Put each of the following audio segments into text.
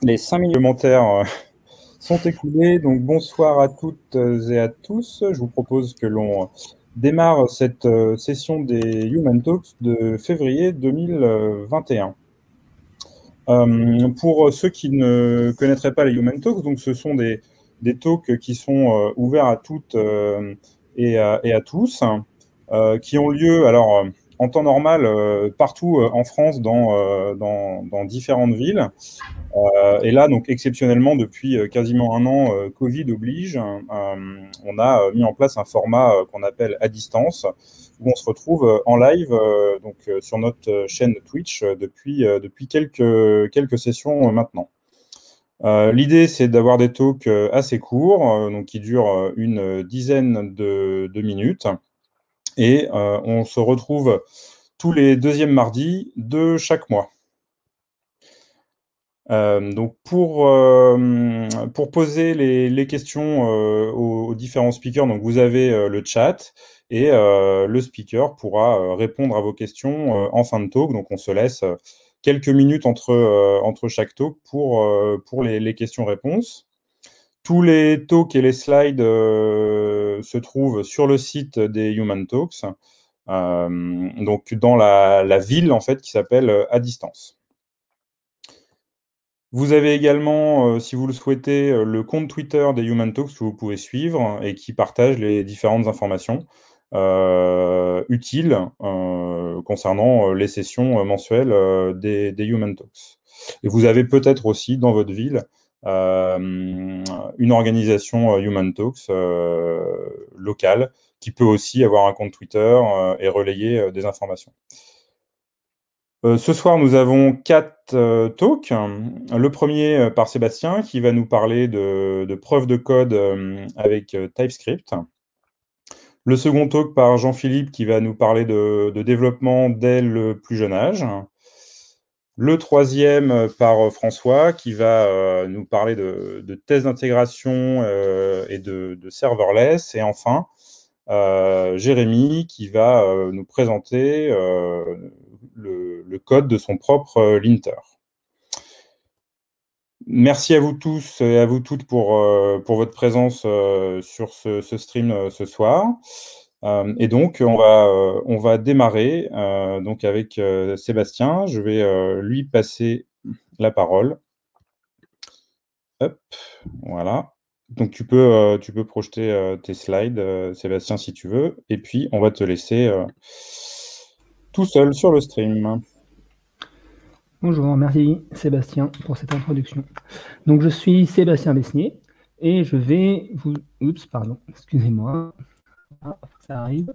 Les 5 minutes commentaires sont écoulés. Donc bonsoir à toutes et à tous. Je vous propose que l'on démarre cette session des Human Talks de février 2021. Pour ceux qui ne connaîtraient pas les Human Talks, donc ce sont des talks qui sont ouverts à toutes et à tous, qui ont lieu alors en temps normal partout en France dans différentes villes. Et là, donc exceptionnellement, depuis quasiment un an, Covid oblige, on a mis en place un format qu'on appelle à distance, où on se retrouve en live sur notre chaîne Twitch depuis quelques sessions maintenant. L'idée, c'est d'avoir des talks assez courts, donc qui durent une dizaine de minutes, et on se retrouve tous les deuxièmes mardis de chaque mois. Donc pour poser les questions aux différents speakers, donc vous avez le chat et le speaker pourra répondre à vos questions en fin de talk. Donc on se laisse quelques minutes entre chaque talk pour les questions-réponses. Tous les talks et les slides se trouvent sur le site des Human Talks, donc dans la ville en fait qui s'appelle À Distance. Vous avez également, si vous le souhaitez, le compte Twitter des Human Talks que vous pouvez suivre et qui partage les différentes informations utiles concernant les sessions mensuelles des Human Talks. Et vous avez peut-être aussi dans votre ville une organisation Human Talks locale qui peut aussi avoir un compte Twitter et relayer des informations. Ce soir, nous avons 4 talks. Le premier par Sébastien, qui va nous parler de preuves de code avec TypeScript. Le second talk par Jean-Philippe, qui va nous parler de développement dès le plus jeune âge. Le troisième par François, qui va nous parler de tests d'intégration et de serverless. Et enfin, Jérémy, qui va nous présenter le code de son propre linter. Merci à vous tous et à vous toutes pour votre présence sur ce stream ce soir. Et donc, on va démarrer donc avec Sébastien. Je vais lui passer la parole. Hop, voilà. Donc, tu peux projeter tes slides, Sébastien, si tu veux. Et puis, on va te laisser tout seul sur le stream. Bonjour, merci Sébastien pour cette introduction. Donc je suis Sébastien Besnier et je vais vous... Oups, pardon, excusez-moi. Ça arrive.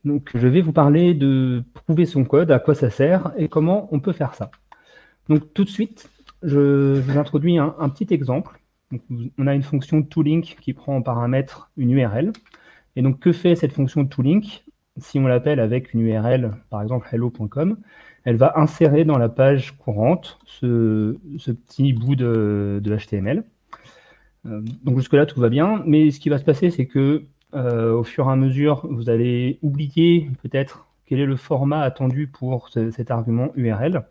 Donc je vais vous parler de prouver son code, à quoi ça sert et comment on peut faire ça. Donc tout de suite, je vous introduis un petit exemple. Donc, on a une fonction toLink qui prend en paramètre une URL. Et donc que fait cette fonction toLink? Si on l'appelle avec une URL, par exemple hello.com, elle va insérer dans la page courante ce petit bout de HTML. Donc jusque-là, tout va bien. Mais ce qui va se passer, c'est que au fur et à mesure, vous allez oublier peut-être quel est le format attendu pour cet argument URL.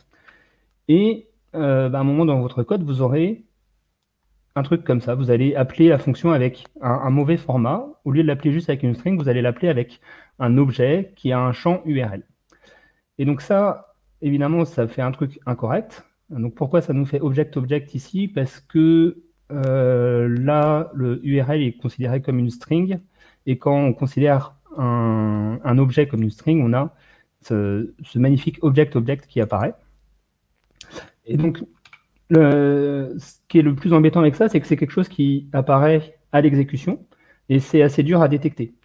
Et à un moment dans votre code, vous aurez un truc comme ça. Vous allez appeler la fonction avec un mauvais format. Au lieu de l'appeler juste avec une string, vous allez l'appeler avec un objet qui a un champ URL. Et donc ça, évidemment, ça fait un truc incorrect. Donc pourquoi ça nous fait object ici? Parce que là, le URL est considéré comme une string. Et quand on considère un objet comme une string, on a ce magnifique object qui apparaît. Et donc, ce qui est le plus embêtant avec ça, c'est que c'est quelque chose qui apparaît à l'exécution et c'est assez dur à détecter.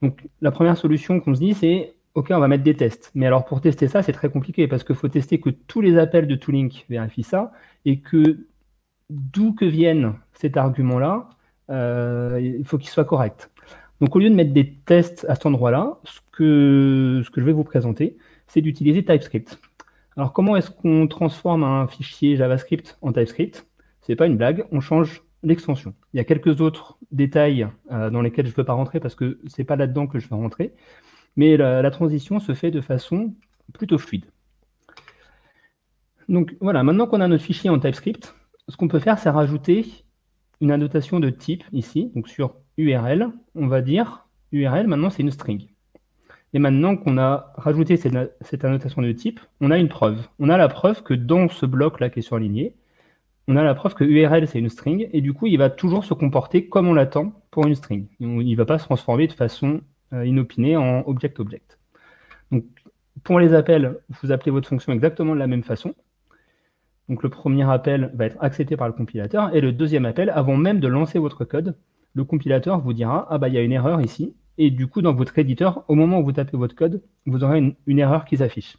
Donc, la première solution qu'on se dit, c'est OK, on va mettre des tests. Mais alors, pour tester ça, c'est très compliqué parce qu'il faut tester que tous les appels de toLink vérifient ça et que d'où que vienne cet argument-là, il faut qu'il soit correct. Donc, au lieu de mettre des tests à cet endroit-là, ce que je vais vous présenter, c'est d'utiliser TypeScript. Alors, comment est-ce qu'on transforme un fichier JavaScript en TypeScript? C'est pas une blague, on change l'extension. Il y a quelques autres détails dans lesquels je ne peux pas rentrer parce que c'est pas là-dedans que je vais rentrer, mais la transition se fait de façon plutôt fluide. Donc voilà, maintenant qu'on a notre fichier en TypeScript, ce qu'on peut faire, c'est rajouter une annotation de type ici. Donc sur URL, on va dire URL, maintenant c'est une string. Et maintenant qu'on a rajouté cette annotation de type, on a une preuve. On a la preuve que dans ce bloc-là qui est surligné, on a la preuve que URL c'est une string, et du coup il va toujours se comporter comme on l'attend pour une string. Il ne va pas se transformer de façon inopinée en object-object. Donc pour les appels, vous appelez votre fonction exactement de la même façon. Donc le premier appel va être accepté par le compilateur, et le deuxième appel, avant même de lancer votre code, le compilateur vous dira « Ah bah il y a une erreur ici », et du coup dans votre éditeur, au moment où vous tapez votre code, vous aurez une erreur qui s'affiche.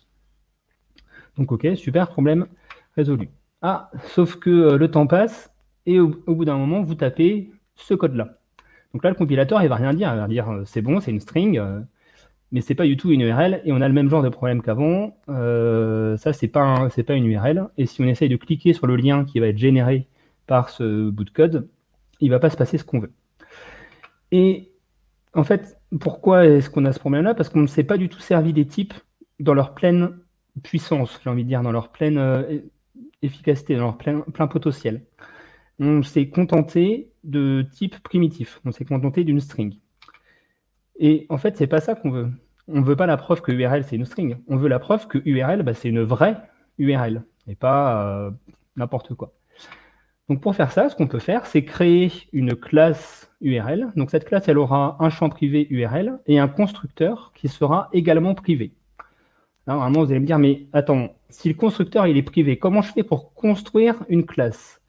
Donc ok, super, problème résolu. Ah, sauf que le temps passe, et au bout d'un moment, vous tapez ce code-là. Donc là, le compilateur, il va rien dire, il va dire c'est bon, c'est une string, mais c'est pas du tout une URL, et on a le même genre de problème qu'avant. Ça, c'est pas une URL, et si on essaye de cliquer sur le lien qui va être généré par ce bout de code, il va pas se passer ce qu'on veut. Et en fait, pourquoi est-ce qu'on a ce problème-là? Parce qu'on ne s'est pas du tout servi des types dans leur pleine puissance, j'ai envie de dire, dans leur pleine efficacité, dans leur plein potentiel. On s'est contenté de types primitifs, on s'est contenté d'une string. Et en fait, c'est pas ça qu'on veut. On ne veut pas la preuve que URL c'est une string. On veut la preuve que URL bah, c'est une vraie URL et pas n'importe quoi. Donc pour faire ça, ce qu'on peut faire, c'est créer une classe URL. Donc cette classe, elle aura un champ privé URL et un constructeur qui sera également privé. Alors vraiment, vous allez me dire, mais attends, si le constructeur il est privé, comment je fais pour construire une classe?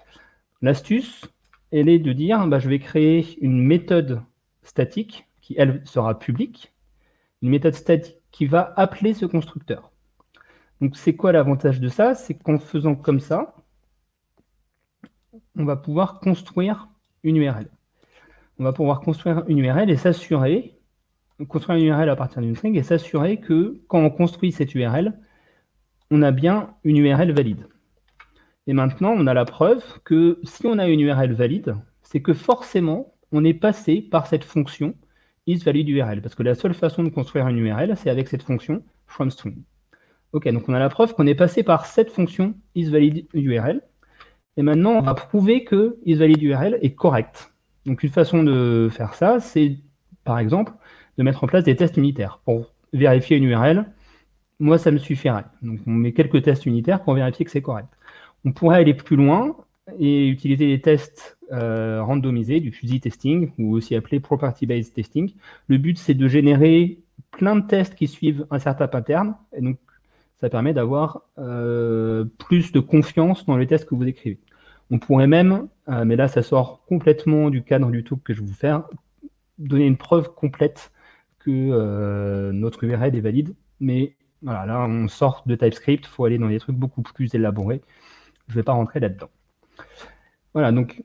L'astuce, elle est de dire, bah, je vais créer une méthode statique qui, elle, sera publique, une méthode statique qui va appeler ce constructeur. Donc, c'est quoi l'avantage de ça? C'est qu'en faisant comme ça, on va pouvoir construire une URL. On va pouvoir construire une URL et s'assurer, construire une URL à partir d'une string et s'assurer que quand on construit cette URL, on a bien une URL valide. Et maintenant, on a la preuve que si on a une URL valide, c'est que forcément, on est passé par cette fonction isValidURL, parce que la seule façon de construire une URL, c'est avec cette fonction fromString. Ok, donc on a la preuve qu'on est passé par cette fonction isValidURL, et maintenant, on va prouver que isValidURL est correct. Donc une façon de faire ça, c'est par exemple de mettre en place des tests unitaires. Pour vérifier une URL, moi, ça me suffirait. Donc on met quelques tests unitaires pour vérifier que c'est correct. On pourrait aller plus loin et utiliser des tests randomisés, du fuzzy testing, ou aussi appelé property-based testing. Le but, c'est de générer plein de tests qui suivent un certain pattern, et donc ça permet d'avoir plus de confiance dans les tests que vous écrivez. On pourrait même, mais là ça sort complètement du cadre du talk que je vais vous faire, donner une preuve complète que notre URL est valide, mais voilà, là on sort de TypeScript, il faut aller dans des trucs beaucoup plus élaborés. Je ne vais pas rentrer là-dedans. Voilà, donc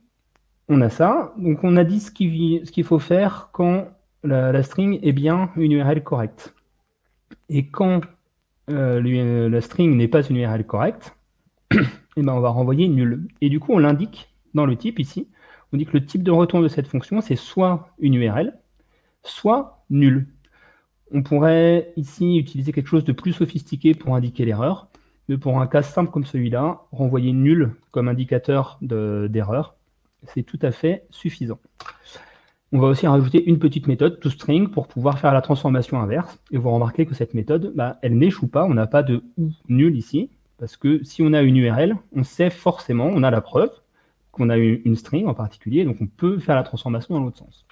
on a ça. Donc on a dit ce qu'il faut faire quand la string est bien une URL correcte. Et quand la string n'est pas une URL correcte, eh ben on va renvoyer nul. Et du coup, on l'indique dans le type ici. On dit que le type de retour de cette fonction, c'est soit une URL, soit nul. On pourrait ici utiliser quelque chose de plus sophistiqué pour indiquer l'erreur. Mais pour un cas simple comme celui-là, renvoyer nul comme indicateur d'erreur, c'est tout à fait suffisant. On va aussi rajouter une petite méthode, toString, pour pouvoir faire la transformation inverse. Et vous remarquez que cette méthode, bah, elle n'échoue pas, on n'a pas de ou nul ici, parce que si on a une URL, on sait forcément, on a la preuve qu'on a une string en particulier, donc on peut faire la transformation dans l'autre sens.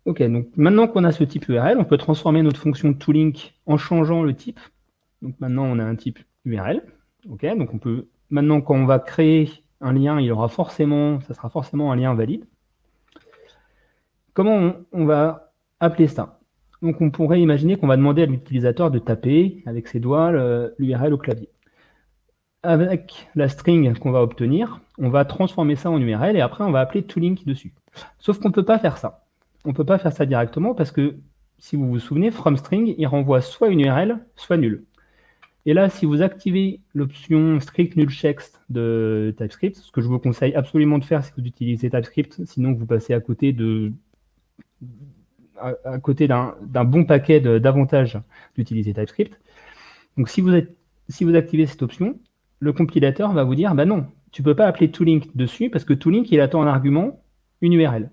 Ok, donc maintenant qu'on a ce type URL, on peut transformer notre fonction toLink en changeant le type. Donc maintenant, on a un type URL. Ok, donc on peut maintenant, quand on va créer un lien, ça sera forcément un lien valide. Comment on va appeler ça? Donc on pourrait imaginer qu'on va demander à l'utilisateur de taper avec ses doigts l'URL au clavier. Avec la string qu'on va obtenir, on va transformer ça en URL et après on va appeler toLink dessus. Sauf qu'on ne peut pas faire ça. On ne peut pas faire ça directement parce que, si vous vous souvenez, fromString, il renvoie soit une URL, soit nul. Et là, si vous activez l'option strict null checks de TypeScript, ce que je vous conseille absolument de faire si vous utilisez TypeScript, sinon vous passez à côté d'un bon paquet d'avantages d'utiliser TypeScript. Donc si vous activez cette option, le compilateur va vous dire, bah non, tu ne peux pas appeler toLink dessus parce que toLink, il attend en argument une URL.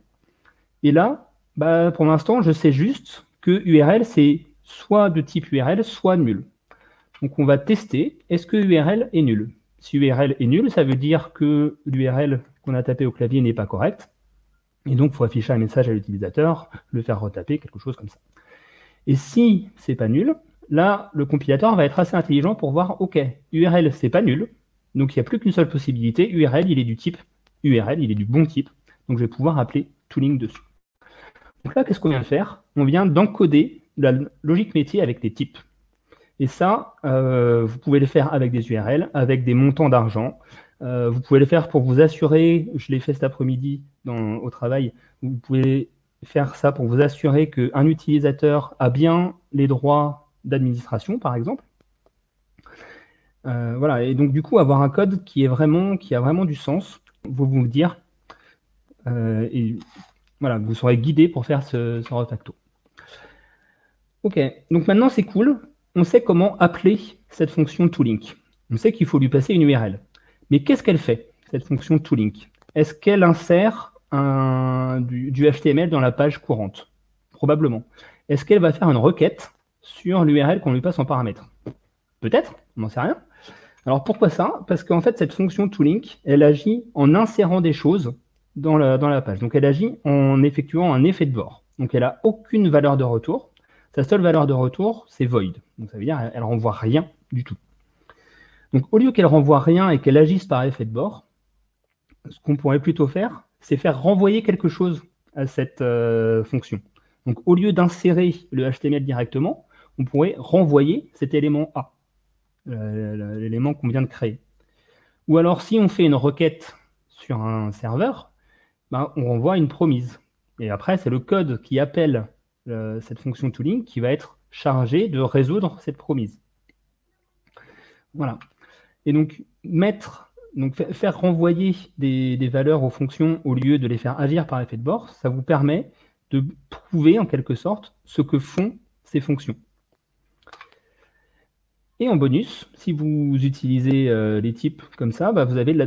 Et là, bah, pour l'instant, je sais juste que URL, c'est soit de type URL, soit nul. Donc, on va tester, est-ce que URL est nul? Si URL est nul, ça veut dire que l'URL qu'on a tapé au clavier n'est pas correcte. Et donc, il faut afficher un message à l'utilisateur, le faire retaper, quelque chose comme ça. Et si c'est pas nul, là, le compilateur va être assez intelligent pour voir, OK, URL, c'est pas nul. Donc, il n'y a plus qu'une seule possibilité. URL, il est du type URL, il est du bon type. Donc, je vais pouvoir appeler toLink dessus. Donc là, qu'est-ce qu'on vient de faire? On vient d'encoder la logique métier avec des types. Et ça, vous pouvez le faire avec des URL, avec des montants d'argent. Vous pouvez le faire pour vous assurer, je l'ai fait cet après-midi au travail, vous pouvez faire ça pour vous assurer qu'un utilisateur a bien les droits d'administration, par exemple. Voilà, et donc du coup, avoir un code qui a vraiment du sens, vous le dire, et voilà, vous serez guidé pour faire ce refacto. Ok, donc maintenant c'est cool, on sait comment appeler cette fonction toLink. On sait qu'il faut lui passer une URL. Mais qu'est-ce qu'elle fait, cette fonction toLink? Est-ce qu'elle insère du HTML dans la page courante? Probablement. Est-ce qu'elle va faire une requête sur l'URL qu'on lui passe en paramètre? Peut-être, on n'en sait rien. Alors pourquoi ça? Parce qu'en fait, cette fonction toLink, elle agit en insérant des choses dans la page. Donc elle agit en effectuant un effet de bord. Donc elle n'a aucune valeur de retour. Sa seule valeur de retour, c'est void. Donc ça veut dire qu'elle ne renvoie rien du tout. Donc au lieu qu'elle renvoie rien et qu'elle agisse par effet de bord, ce qu'on pourrait plutôt faire, c'est faire renvoyer quelque chose à cette fonction. Donc au lieu d'insérer le HTML directement, on pourrait renvoyer cet élément A, l'élément qu'on vient de créer. Ou alors si on fait une requête sur un serveur, ben, on renvoie une promise. Et après, c'est le code qui appelle cette fonction toLink qui va être chargé de résoudre cette promise. Voilà. Et donc, faire renvoyer des valeurs aux fonctions au lieu de les faire agir par effet de bord, ça vous permet de prouver en quelque sorte ce que font ces fonctions. Et en bonus, si vous utilisez les types comme ça, bah, vous avez de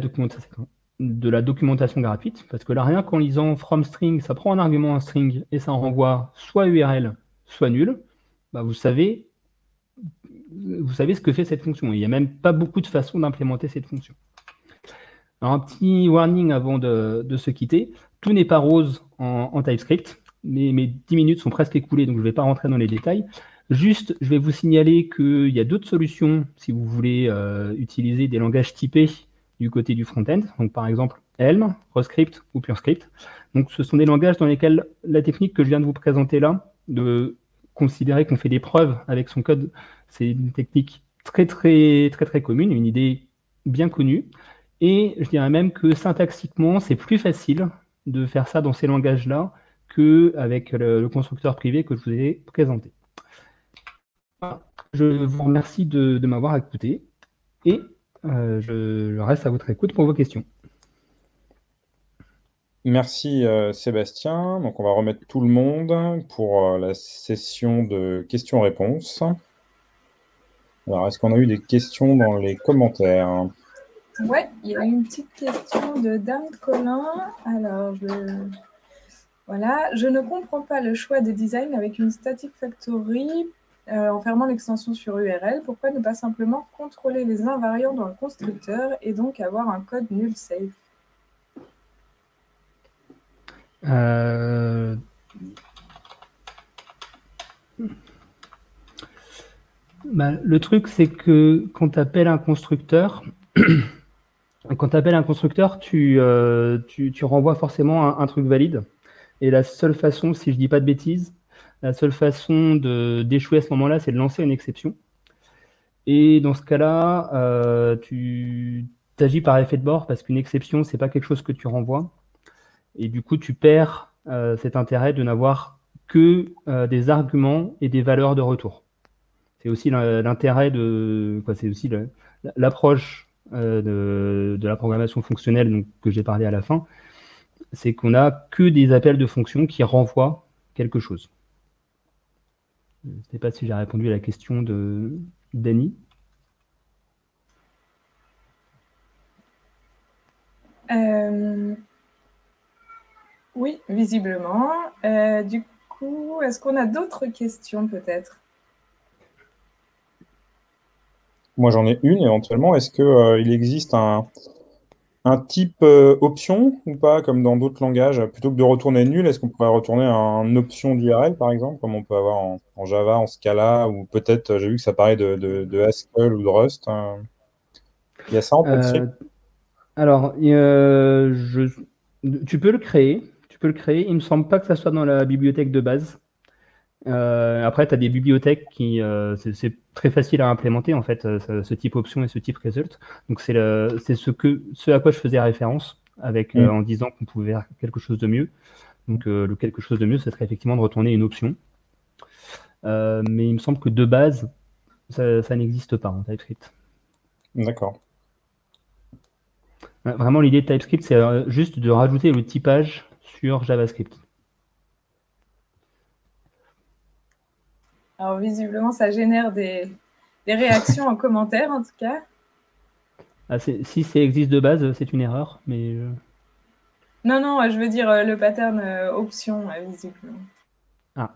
la documentation gratuite, parce que là, rien qu'en lisant from string, ça prend un argument en string et ça en renvoie soit URL, soit nul, bah, vous savez ce que fait cette fonction. Il n'y a même pas beaucoup de façons d'implémenter cette fonction. Alors, un petit warning avant de se quitter. Tout n'est pas rose en TypeScript. Mes 10 minutes sont presque écoulées, donc je ne vais pas rentrer dans les détails. Juste, je vais vous signaler qu'il y a d'autres solutions si vous voulez utiliser des langages typés du côté du front-end. Donc, par exemple, Helm, Roscript ou PureScript. Donc, ce sont des langages dans lesquels la technique que je viens de vous présenter là, de considérer qu'on fait des preuves avec son code, c'est une technique très commune, une idée bien connue. Et je dirais même que syntaxiquement, c'est plus facile de faire ça dans ces langages-là qu'avec le constructeur privé que je vous ai présenté. Voilà. Je vous remercie de m'avoir écouté et je reste à votre écoute pour vos questions. Merci Sébastien. Donc on va remettre tout le monde pour la session de questions-réponses. Alors, est-ce qu'on a eu des questions dans les commentaires? Ouais, il y a une petite question de Dame Colin. Alors, voilà, je ne comprends pas le choix de design avec une static factory en fermant l'extension sur URL. Pourquoi ne pas simplement contrôler les invariants dans le constructeur et donc avoir un code nul safe? Bah, le truc, c'est que quand tu appelles un constructeur, tu renvoies forcément un truc valide. Et la seule façon, si je dis pas de bêtises, la seule façon d'échouer à ce moment-là, c'est de lancer une exception. Et dans ce cas-là, tu agis par effet de bord parce qu'une exception, c'est pas quelque chose que tu renvoies. Et du coup, tu perds cet intérêt de n'avoir que des arguments et des valeurs de retour. C'est aussi l'intérêt c'est aussi l'approche de la programmation fonctionnelle donc, que j'ai parlé à la fin, c'est qu'on n'a que des appels de fonctions qui renvoient quelque chose. Je ne sais pas si j'ai répondu à la question de Dany. Oui, visiblement. Du coup, est-ce qu'on a d'autres questions peut-être? Moi, j'en ai une éventuellement. Est-ce qu'il existe un type option ou pas, comme dans d'autres langages? Plutôt que de retourner nul, est-ce qu'on pourrait retourner un option d'URL, par exemple, comme on peut avoir en Java, en Scala, ou peut-être, j'ai vu que ça parlait de Haskell ou de Rust, hein. Il y a ça en TypeScript? Alors, tu peux le créer. Tu peux le créer. Il me semble pas que ça soit dans la bibliothèque de base. Après, tu as des bibliothèques c'est très facile à implémenter en fait, ce type option et ce type result. Donc c'est ce à quoi je faisais référence en disant qu'on pouvait faire quelque chose de mieux. Donc le quelque chose de mieux, ce serait effectivement de retourner une option. Mais il me semble que de base, ça n'existe pas en TypeScript. D'accord. Vraiment, l'idée de TypeScript, c'est juste de rajouter le typage sur JavaScript. Alors, visiblement, ça génère des réactions en commentaire, en tout cas. Si ça existe de base, c'est une erreur, mais... Non, non, je veux dire le pattern option, visiblement. Ah.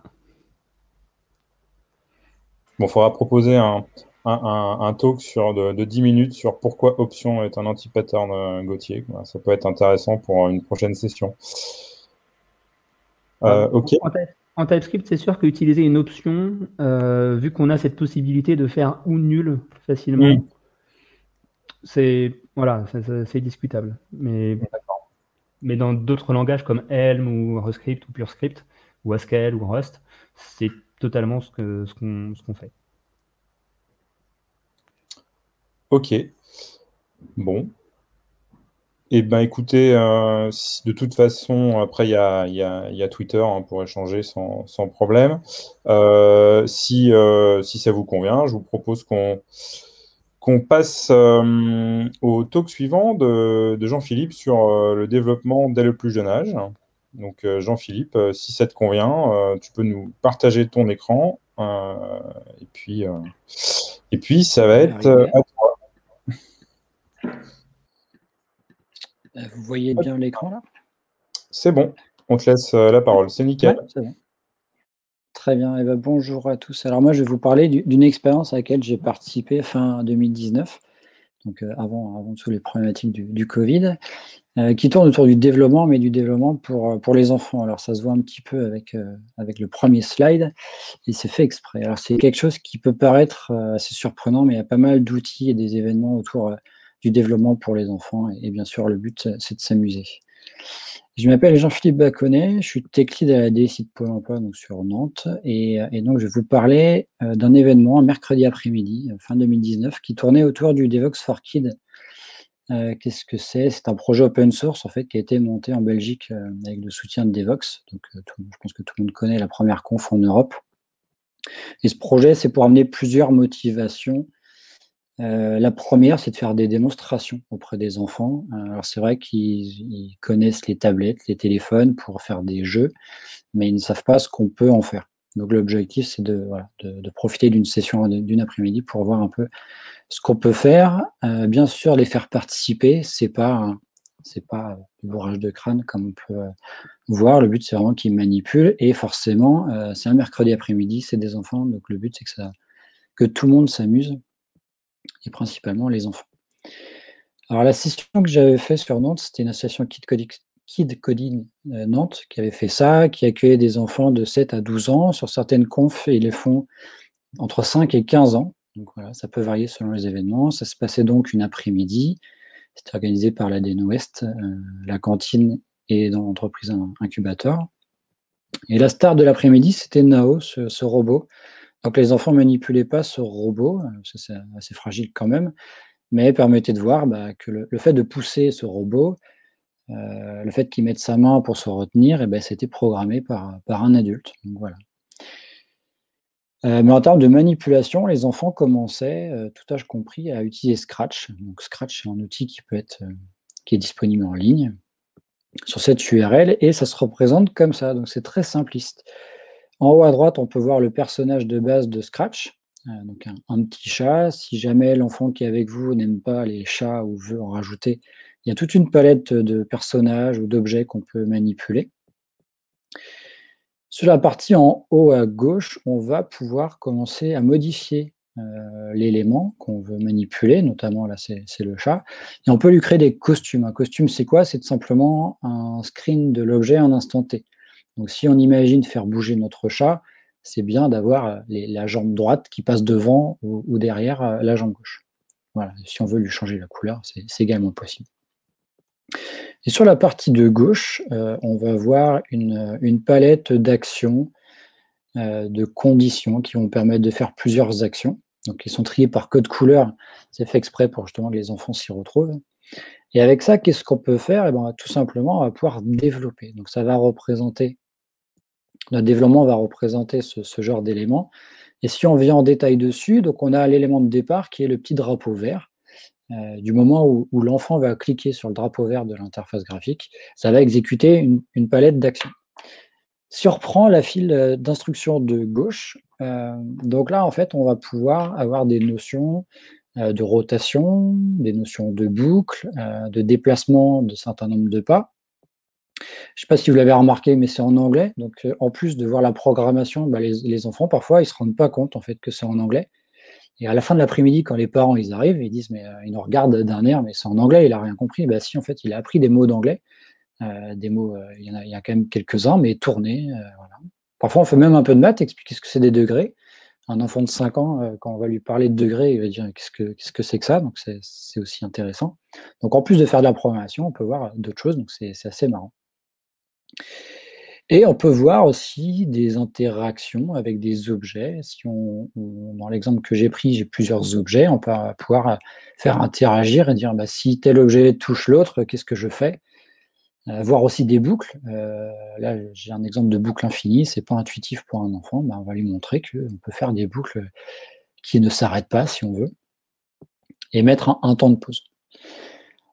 Bon, il faudra proposer un talk de 10 minutes sur pourquoi option est un anti-pattern Gauthier. Ça peut être intéressant pour une prochaine session. OK. En TypeScript, c'est sûr qu'utiliser une option, vu qu'on a cette possibilité de faire ou nul facilement, c'est discutable. Mais dans d'autres langages comme Elm ou RuScript ou PureScript ou Haskell ou Rust, c'est totalement ce qu'on fait. OK. Bon. Eh ben, écoutez, de toute façon, après, il y a Twitter pour échanger sans problème. Si ça vous convient, je vous propose qu'on passe au talk suivant de Jean-Philippe sur le développement dès le plus jeune âge. Donc, Jean-Philippe, si ça te convient, tu peux nous partager ton écran. Et puis, ça va être à toi. Vous voyez bien l'écran là? C'est bon, on te laisse la parole, c'est nickel. Ouais, c'est bon. Très bien, et bonjour à tous. Alors moi, je vais vous parler d'une expérience à laquelle j'ai participé fin 2019, donc avant tous les problématiques du Covid, qui tourne autour du développement, mais du développement pour les enfants. Alors ça se voit un petit peu avec le premier slide, et c'est fait exprès. Alors c'est quelque chose qui peut paraître assez surprenant, mais il y a pas mal d'outils et des événements autour du développement pour les enfants, et bien sûr, le but, c'est de s'amuser. Je m'appelle Jean-Philippe Baconnet, je suis tech lead à la DSI de Pôle emploi, donc sur Nantes, et donc je vais vous parler d'un événement un mercredi après-midi, fin 2019, qui tournait autour du Devoxx for Kids. Qu'est-ce que c'est? C'est un projet open source en fait qui a été monté en Belgique avec le soutien de Devoxx. Donc, je pense que tout le monde connaît la première conf en Europe. Et ce projet, c'est pour amener plusieurs motivations. La première, c'est de faire des démonstrations auprès des enfants. Alors c'est vrai qu'ils connaissent les tablettes, les téléphones pour faire des jeux, mais ils ne savent pas ce qu'on peut en faire. Donc l'objectif, c'est de profiter d'une session d'une après-midi pour voir un peu ce qu'on peut faire. Bien sûr, les faire participer, c'est pas du bourrage de crâne comme on peut voir. Le but, c'est vraiment qu'ils manipulent. Et forcément, c'est un mercredi après-midi, c'est des enfants. Donc le but, c'est que tout le monde s'amuse, et principalement les enfants. Alors la session que j'avais fait sur Nantes, c'était une association Kid Coding Nantes qui avait fait ça, qui accueillait des enfants de 7 à 12 ans. Sur certaines confs, ils les font entre 5 et 15 ans. Donc voilà, ça peut varier selon les événements. Ça se passait donc une après-midi. C'était organisé par l'ADN Ouest, la cantine et dans l'entreprise incubateur. Et la star de l'après-midi, c'était Nao, ce robot. Donc les enfants ne manipulaient pas ce robot, c'est assez fragile quand même, mais permettait de voir que le fait de pousser ce robot, le fait qu'il mette sa main pour se retenir, c'était programmé par un adulte. Donc voilà. Mais en termes de manipulation, les enfants commençaient, tout âge compris, à utiliser Scratch. Donc Scratch, c'est un outil qui est disponible en ligne sur cette URL, et ça se représente comme ça. Donc c'est très simpliste. En haut à droite, on peut voir le personnage de base de Scratch, donc un petit chat. Si jamais l'enfant qui est avec vous n'aime pas les chats ou veut en rajouter, il y a toute une palette de personnages ou d'objets qu'on peut manipuler. Sur la partie en haut à gauche, on va pouvoir commencer à modifier l'élément qu'on veut manipuler, notamment là c'est le chat, et on peut lui créer des costumes. Un costume, c'est quoi? C'est simplement un screen de l'objet à un instant T. Donc si on imagine faire bouger notre chat, c'est bien d'avoir la jambe droite qui passe devant ou derrière la jambe gauche. Voilà. Si on veut lui changer la couleur, c'est également possible. Et sur la partie de gauche, on va voir une palette d'actions, de conditions qui vont permettre de faire plusieurs actions. Donc, ils sont triés par code couleur. C'est fait exprès pour justement que les enfants s'y retrouvent. Et avec ça, qu'est-ce qu'on peut faire? Eh ben, tout simplement, on va pouvoir développer. Donc, ça va représenter, notre développement va représenter ce genre d'éléments. Et si on vient en détail dessus, donc on a l'élément de départ qui est le petit drapeau vert. Du moment où l'enfant va cliquer sur le drapeau vert de l'interface graphique, ça va exécuter une palette d'actions. Si on reprend la file d'instructions de gauche, donc là, en fait, on va pouvoir avoir des notions de rotation, des notions de boucle, de déplacement de certains nombres de pas. Je ne sais pas si vous l'avez remarqué, mais c'est en anglais. Donc, en plus de voir la programmation, les enfants, parfois, ils ne se rendent pas compte en fait, que c'est en anglais. Et à la fin de l'après-midi, quand les parents ils arrivent, ils disent, mais ils nous regardent d'un air, mais c'est en anglais, il n'a rien compris. Bah si, en fait, il a appris des mots d'anglais. Des mots, il y a quand même quelques-uns, mais tournés. Voilà. Parfois, on fait même un peu de maths, expliquer ce que c'est des degrés. Un enfant de 5 ans, quand on va lui parler de degrés, il va dire qu'est-ce que c'est que ça? Donc, c'est aussi intéressant. Donc, en plus de faire de la programmation, on peut voir d'autres choses, donc c'est assez marrant. Et on peut voir aussi des interactions avec des objets. Si dans l'exemple que j'ai pris, j'ai plusieurs objets, on peut pouvoir faire interagir et dire si tel objet touche l'autre, qu'est-ce que je fais? Voir aussi des boucles. Là, j'ai un exemple de boucle infinie, c'est pas intuitif pour un enfant, on va lui montrer qu'on peut faire des boucles qui ne s'arrêtent pas si on veut, et mettre un temps de pause.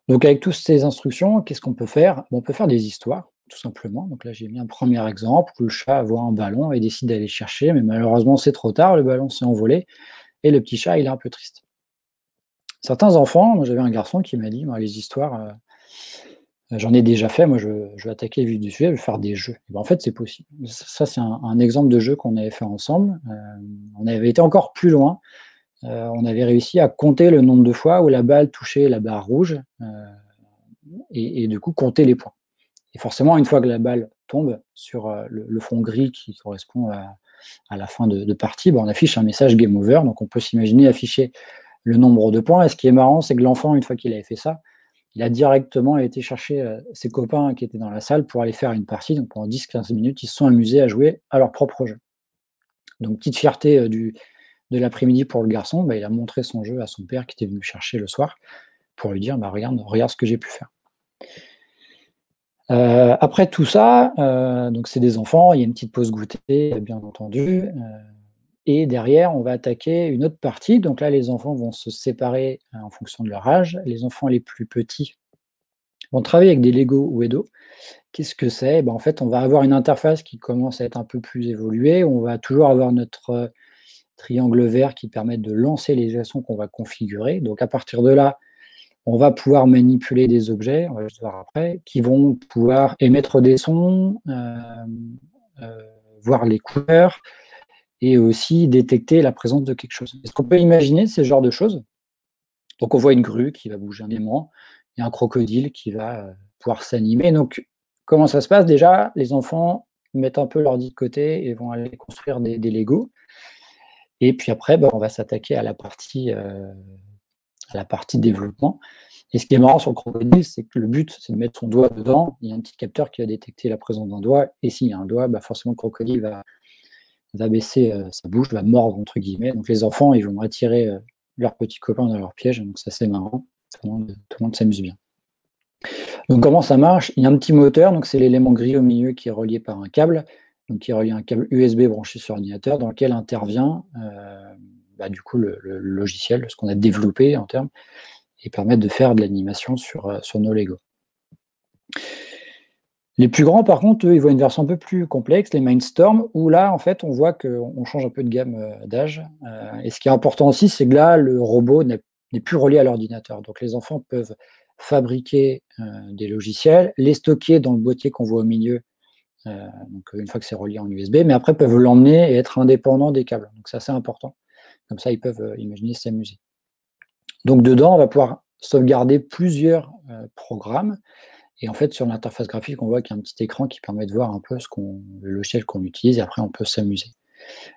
Donc avec toutes ces instructions, qu'est-ce qu'on peut faire? On peut faire des histoires, tout simplement. Donc là, j'ai mis un premier exemple où le chat voit un ballon et décide d'aller chercher, mais malheureusement, c'est trop tard, le ballon s'est envolé, et le petit chat, il est un peu triste. Certains enfants, moi j'avais un garçon qui m'a dit, les histoires, j'en ai déjà fait, moi je vais attaquer le vif du sujet, je vais faire des jeux. En fait, c'est possible. Ça, c'est un exemple de jeu qu'on avait fait ensemble. On avait été encore plus loin. On avait réussi à compter le nombre de fois où la balle touchait la barre rouge, et du coup compter les points. Et forcément, une fois que la balle tombe sur le fond gris qui correspond à la fin de partie, on affiche un message game over. Donc on peut s'imaginer afficher le nombre de points. Et ce qui est marrant, c'est que l'enfant, une fois qu'il avait fait ça, il a directement été chercher ses copains qui étaient dans la salle pour aller faire une partie. Donc pendant 10-15 minutes, ils se sont amusés à jouer à leur propre jeu. Donc petite fierté de l'après-midi pour le garçon, il a montré son jeu à son père qui était venu chercher le soir pour lui dire regarde ce que j'ai pu faire. Après tout ça, donc c'est des enfants, il y a une petite pause goûter, bien entendu. Et derrière, on va attaquer une autre partie. Donc là, les enfants vont se séparer en fonction de leur âge. Les enfants les plus petits vont travailler avec des Lego ou Edo. Qu'est-ce que c'est? En fait, on va avoir une interface qui commence à être un peu plus évoluée. On va toujours avoir notre triangle vert qui permet de lancer les actions qu'on va configurer. Donc à partir de là, on va pouvoir manipuler des objets, on va juste voir après, qui vont pouvoir émettre des sons, voir les couleurs, et aussi détecter la présence de quelque chose. Est-ce qu'on peut imaginer ce genre de choses? Donc on voit une grue qui va bouger un aimant, et un crocodile qui va pouvoir s'animer. Donc comment ça se passe? Déjà, les enfants mettent un peu l'ordi de côté et vont aller construire des Lego. Et puis après, on va s'attaquer à la partie développement. Et ce qui est marrant sur le crocodile, c'est que le but, c'est de mettre son doigt dedans. Il y a un petit capteur qui va détecter la présence d'un doigt. Et s'il y a un doigt, forcément, le crocodile va baisser sa bouche, va mordre, entre guillemets. Donc les enfants, ils vont attirer leurs petits copains dans leur piège. Donc ça, c'est marrant. Tout le monde s'amuse bien. Donc comment ça marche? Il y a un petit moteur. Donc c'est l'élément gris au milieu qui est relié par un câble. Donc qui est relié à un câble USB branché sur l'ordinateur dans lequel intervient du coup le logiciel, ce qu'on a développé en termes, et permettre de faire de l'animation sur nos Lego. Les plus grands, par contre, eux, ils voient une version un peu plus complexe, les Mindstorm, où là, en fait, on voit qu'on change un peu de gamme d'âge. Et ce qui est important aussi, c'est que là, le robot n'est n'est plus relié à l'ordinateur. Donc les enfants peuvent fabriquer des logiciels, les stocker dans le boîtier qu'on voit au milieu, donc une fois que c'est relié en USB, mais après peuvent l'emmener et être indépendants des câbles. Donc c'est assez important. Comme ça, ils peuvent imaginer s'amuser. Donc dedans, on va pouvoir sauvegarder plusieurs programmes. Et en fait, sur l'interface graphique, on voit qu'il y a un petit écran qui permet de voir un peu le logiciel qu'on utilise, et après, on peut s'amuser.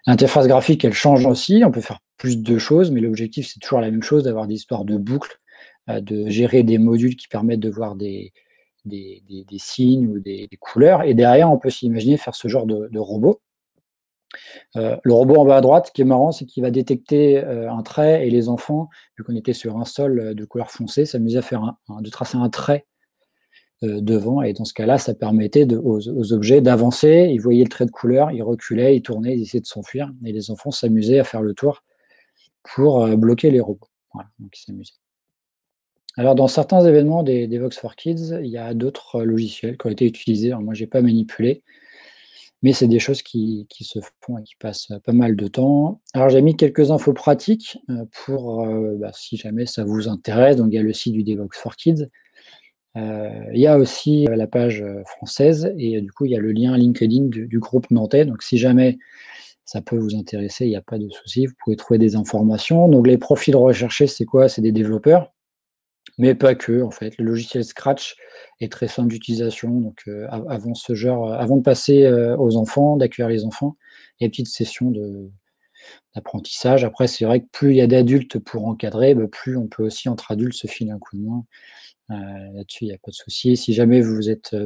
L'interface graphique, elle change aussi, on peut faire plus de choses, mais l'objectif, c'est toujours la même chose, d'avoir des histoires de boucles, de gérer des modules qui permettent de voir des signes ou des couleurs. Et derrière, on peut s'imaginer faire ce genre de robot. Le robot en bas à droite, ce qui est marrant, c'est qu'il va détecter un trait, et les enfants, vu qu'on était sur un sol de couleur foncée, s'amusaient à faire de tracer un trait devant, et dans ce cas-là, ça permettait aux objets d'avancer. Ils voyaient le trait de couleur, ils reculaient, ils tournaient, ils essayaient de s'enfuir, et les enfants s'amusaient à faire le tour pour bloquer les robots. Voilà, donc ils s'amusaient. Alors, dans certains événements des Vox for Kids, il y a d'autres logiciels qui ont été utilisés. Alors, moi, je n'ai pas manipulé, mais c'est des choses qui se font et qui passent pas mal de temps. Alors, j'ai mis quelques infos pratiques pour, si jamais ça vous intéresse. Donc, il y a le site du Devox for Kids. Il y a aussi la page française, et du coup, il y a le lien LinkedIn du groupe nantais. Donc, si jamais ça peut vous intéresser, il n'y a pas de souci, vous pouvez trouver des informations. Donc, les profils recherchés, c'est quoi? C'est des développeurs, mais pas que, en fait. Le logiciel Scratch est très simple d'utilisation. Donc, avant de passer aux enfants, d'accueillir les enfants, il y a une petite session d'apprentissage. Après, c'est vrai que plus il y a d'adultes pour encadrer, plus on peut aussi, entre adultes, se filer un coup de main. Là-dessus, il n'y a pas de souci. Si jamais vous êtes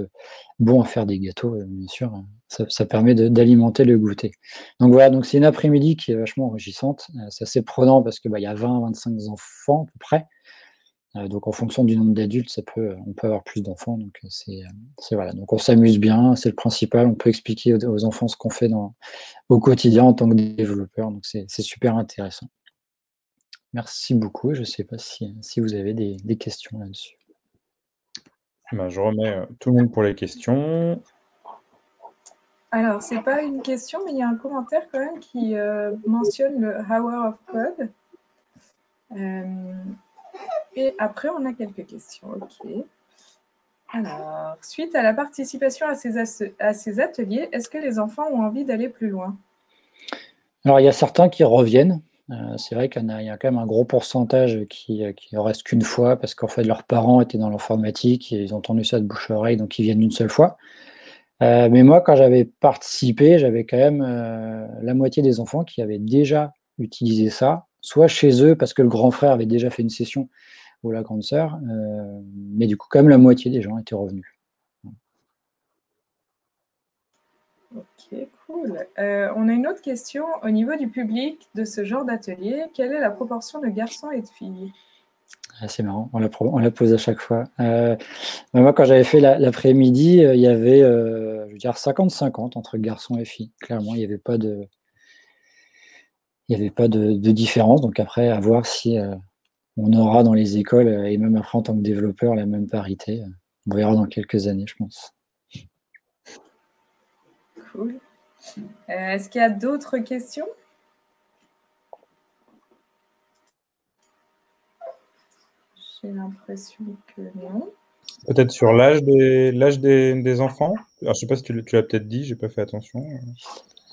bon à faire des gâteaux, bien sûr, ça permet d'alimenter le goûter. Donc voilà, donc c'est une après-midi qui est vachement enrichissante. C'est assez prenant parce que il y a 20-25 enfants à peu près. Donc en fonction du nombre d'adultes, on peut avoir plus d'enfants. Donc voilà. Donc on s'amuse bien, c'est le principal. On peut expliquer aux enfants ce qu'on fait au quotidien en tant que développeur. Donc c'est super intéressant. Merci beaucoup. Je ne sais pas si vous avez des questions là-dessus. Je remets tout le monde pour les questions. Alors, c'est pas une question, mais il y a un commentaire quand même qui mentionne le Hour of Code. Et après, on a quelques questions. OK. Alors, suite à la participation à ces ateliers, est-ce que les enfants ont envie d'aller plus loin? Alors, il y a certains qui reviennent. C'est vrai qu'il y a quand même un gros pourcentage qui ne reste qu'une fois parce qu'en fait, leurs parents étaient dans l'informatique et ils ont entendu ça de bouche à oreille, donc ils viennent une seule fois. Mais moi, quand j'avais participé, j'avais quand même la moitié des enfants qui avaient déjà utilisé ça, soit chez eux parce que le grand frère avait déjà fait une session ou la grande sœur, mais du coup, quand même la moitié des gens étaient revenus. Ok, cool. On a une autre question. Au niveau du public de ce genre d'atelier, quelle est la proportion de garçons et de filles? C'est marrant, on la pose à chaque fois. Moi, quand j'avais fait l'après-midi, il y avait, je veux dire, 50-50 entre garçons et filles. Clairement, il n'y avait pas de différence. Donc après, à voir si on aura dans les écoles, et même après en tant que développeur, la même parité. On verra dans quelques années, je pense. Cool. Est-ce qu'il y a d'autres questions? J'ai l'impression que non. Peut-être sur l'âge des enfants. Alors, je ne sais pas si tu l'as peut-être dit, je n'ai pas fait attention.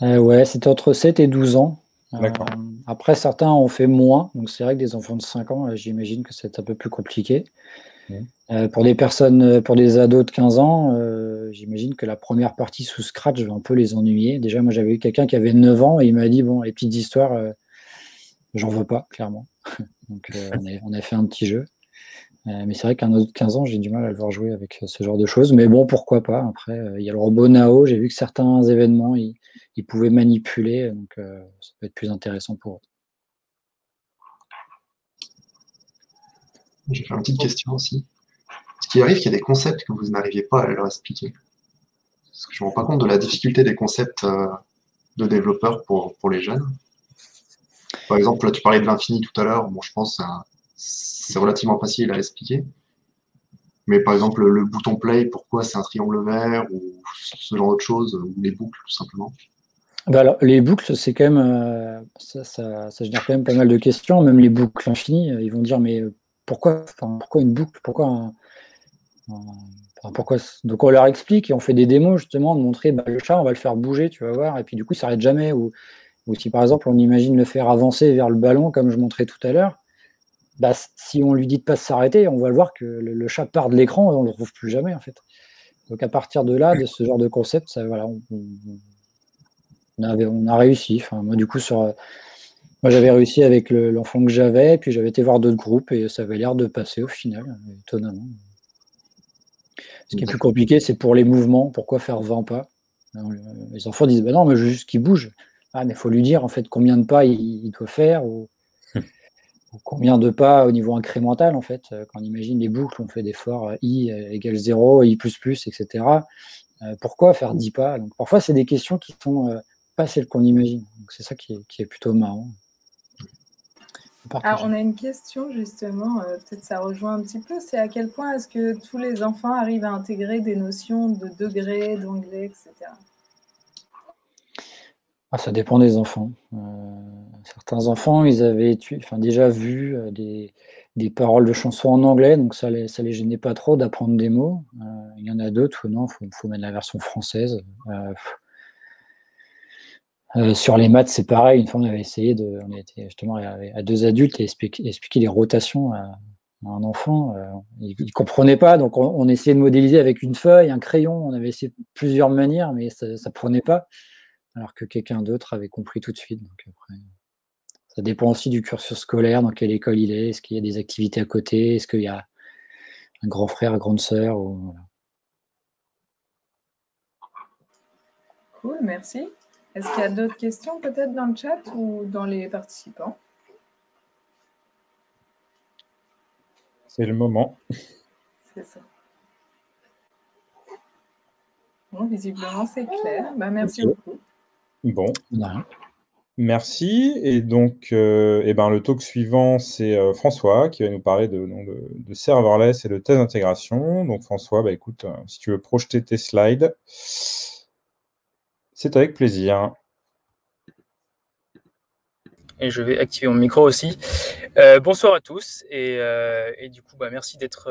Ouais, c'était entre 7 et 12 ans. D'accord. Après, certains ont fait moins. Donc, c'est vrai que des enfants de 5 ans, j'imagine que c'est un peu plus compliqué. Pour des ados de 15 ans, j'imagine que la première partie sous Scratch va un peu les ennuyer. Déjà, moi, j'avais eu quelqu'un qui avait 9 ans et il m'a dit, bon, les petites histoires, j'en veux pas, clairement. Donc, on a fait un petit jeu. Mais c'est vrai qu'un ado de 15 ans, j'ai du mal à le voir jouer avec ce genre de choses. Mais bon, pourquoi pas. Après, il y a le robot Nao. J'ai vu que certains événements, ils pouvaient manipuler. Donc, ça peut être plus intéressant pour eux. J'ai fait une petite question aussi. Est-ce qu'il arrive qu'il y a des concepts que vous n'arriviez pas à leur expliquer? Parce que je ne me rends pas compte de la difficulté des concepts de développeurs pour les jeunes. Par exemple, là, tu parlais de l'infini tout à l'heure. Bon, je pense que c'est relativement facile à expliquer. Mais par exemple, le bouton play, pourquoi c'est un triangle vert ou ce genre de choses, ou les boucles, tout simplement. Bah alors, les boucles, c'est quand même, ça génère quand même pas mal de questions. Même les boucles infinies, ils vont dire, mais pourquoi une boucle? Pourquoi donc on leur explique et on fait des démos justement de montrer le chat, on va le faire bouger, tu vas voir, et puis du coup, il ne s'arrête jamais. Ou si par exemple, on imagine le faire avancer vers le ballon, comme je montrais tout à l'heure, si on lui dit de pas s'arrêter, on va le voir que le chat part de l'écran et on ne le retrouve plus jamais en fait. Donc à partir de là, de ce genre de concept, ça, voilà, on a réussi. Enfin, moi, du coup, moi, j'avais réussi avec l'enfant que j'avais, puis j'avais été voir d'autres groupes et ça avait l'air de passer au final, étonnamment. Ce qui est plus compliqué, c'est pour les mouvements. Pourquoi faire 20 pas? Alors, les enfants disent non, mais je veux juste qu'il bouge. Ah, mais il faut lui dire en fait combien de pas il doit faire ou combien de pas au niveau incrémental en fait. Quand on imagine les boucles, on fait des forts i égale 0, i++, etc. Pourquoi faire 10 pas? Donc, parfois, c'est des questions qui sont pas celles qu'on imagine. Donc, c'est ça qui est plutôt marrant. Alors, on a une question justement, peut-être ça rejoint un petit peu, c'est à quel point est-ce que tous les enfants arrivent à intégrer des notions de degrés, d'anglais, etc. Ça dépend des enfants. Certains enfants, ils avaient déjà vu des paroles de chansons en anglais, donc ça les gênait pas trop d'apprendre des mots. Il y en a d'autres où non, faut mettre la version française. Sur les maths, c'est pareil. Une fois, on était justement à deux adultes et expliquer les rotations à un enfant. Il ne comprenait pas, donc on essayait de modéliser avec une feuille, un crayon. On avait essayé de plusieurs manières, mais ça ne prenait pas. Alors que quelqu'un d'autre avait compris tout de suite. Donc après, ça dépend aussi du cursus scolaire, dans quelle école il est, est-ce qu'il y a des activités à côté, est-ce qu'il y a un grand frère, une grande sœur. Voilà. Cool, merci. Est-ce qu'il y a d'autres questions peut-être dans le chat ou dans les participants? C'est le moment. C'est ça. Bon, visiblement, c'est clair. Merci beaucoup. Bon. Voilà. Merci. Et donc, le talk suivant, c'est François qui va nous parler de serverless et de test d'intégration. Donc, François, écoute, si tu veux projeter tes slides, c'est avec plaisir. Et je vais activer mon micro aussi. Bonsoir à tous. Et du coup, merci d'être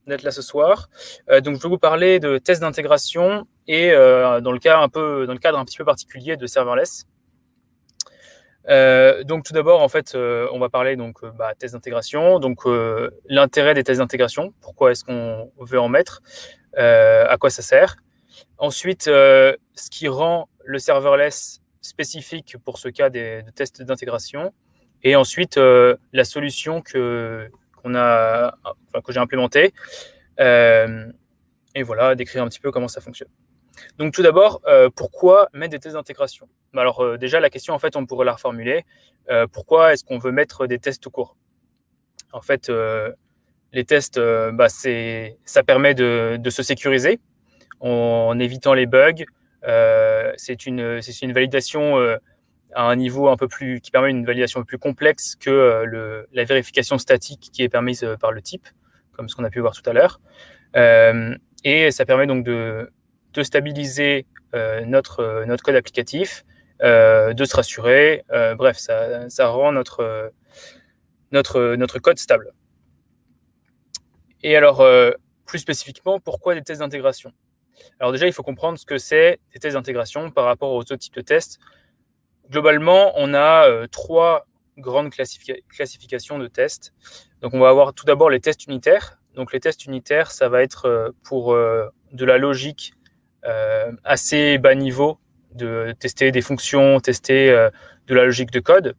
là ce soir. Donc, je vais vous parler de tests d'intégration et dans le cadre un petit peu particulier de serverless. Donc tout d'abord, en fait, on va parler tests d'intégration. Donc l'intérêt des tests d'intégration, pourquoi est-ce qu'on veut en mettre, à quoi ça sert. Ensuite, ce qui rend le serverless spécifique pour ce cas de tests d'intégration. Et ensuite, la solution que j'ai implémentée. Et voilà, décrire un petit peu comment ça fonctionne. Donc tout d'abord, pourquoi mettre des tests d'intégration? Alors déjà, la question, en fait, on pourrait la reformuler. Pourquoi est-ce qu'on veut mettre des tests tout court? En fait, les tests, ça permet de se sécuriser en évitant les bugs. C'est une validation à un niveau un peu plus, qui permet une validation un peu plus complexe que la vérification statique qui est permise par le type, comme ce qu'on a pu voir tout à l'heure. Et ça permet donc de stabiliser notre code applicatif, de se rassurer. Bref, ça rend notre code stable. Et alors, plus spécifiquement, pourquoi des tests d'intégration? Alors déjà, il faut comprendre ce que c'est des tests d'intégration par rapport aux autres types de tests. Globalement, on a 3 grandes classifications de tests. Donc, on va avoir tout d'abord les tests unitaires. Donc, les tests unitaires, ça va être pour de la logique assez bas niveau, de tester des fonctions, tester de la logique de code.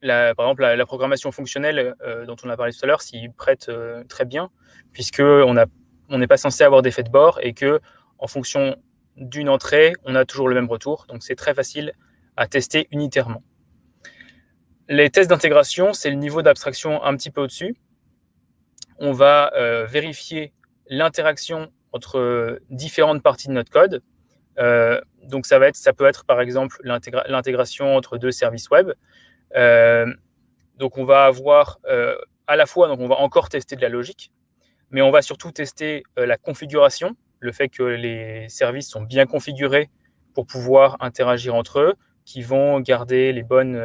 Par exemple, la programmation fonctionnelle dont on a parlé tout à l'heure s'y prête très bien, puisqu'on n'est pas censé avoir d'effet de bord et qu'en fonction d'une entrée, on a toujours le même retour. Donc, c'est très facile à tester unitairement. Les tests d'intégration, c'est le niveau d'abstraction un petit peu au-dessus. On va vérifier l'interaction entre différentes parties de notre code. Donc, ça peut être par exemple l'intégration entre 2 services web. Donc, on va avoir à la fois, donc on va encore tester de la logique, mais on va surtout tester la configuration, le fait que les services sont bien configurés pour pouvoir interagir entre eux, qui vont garder les bonnes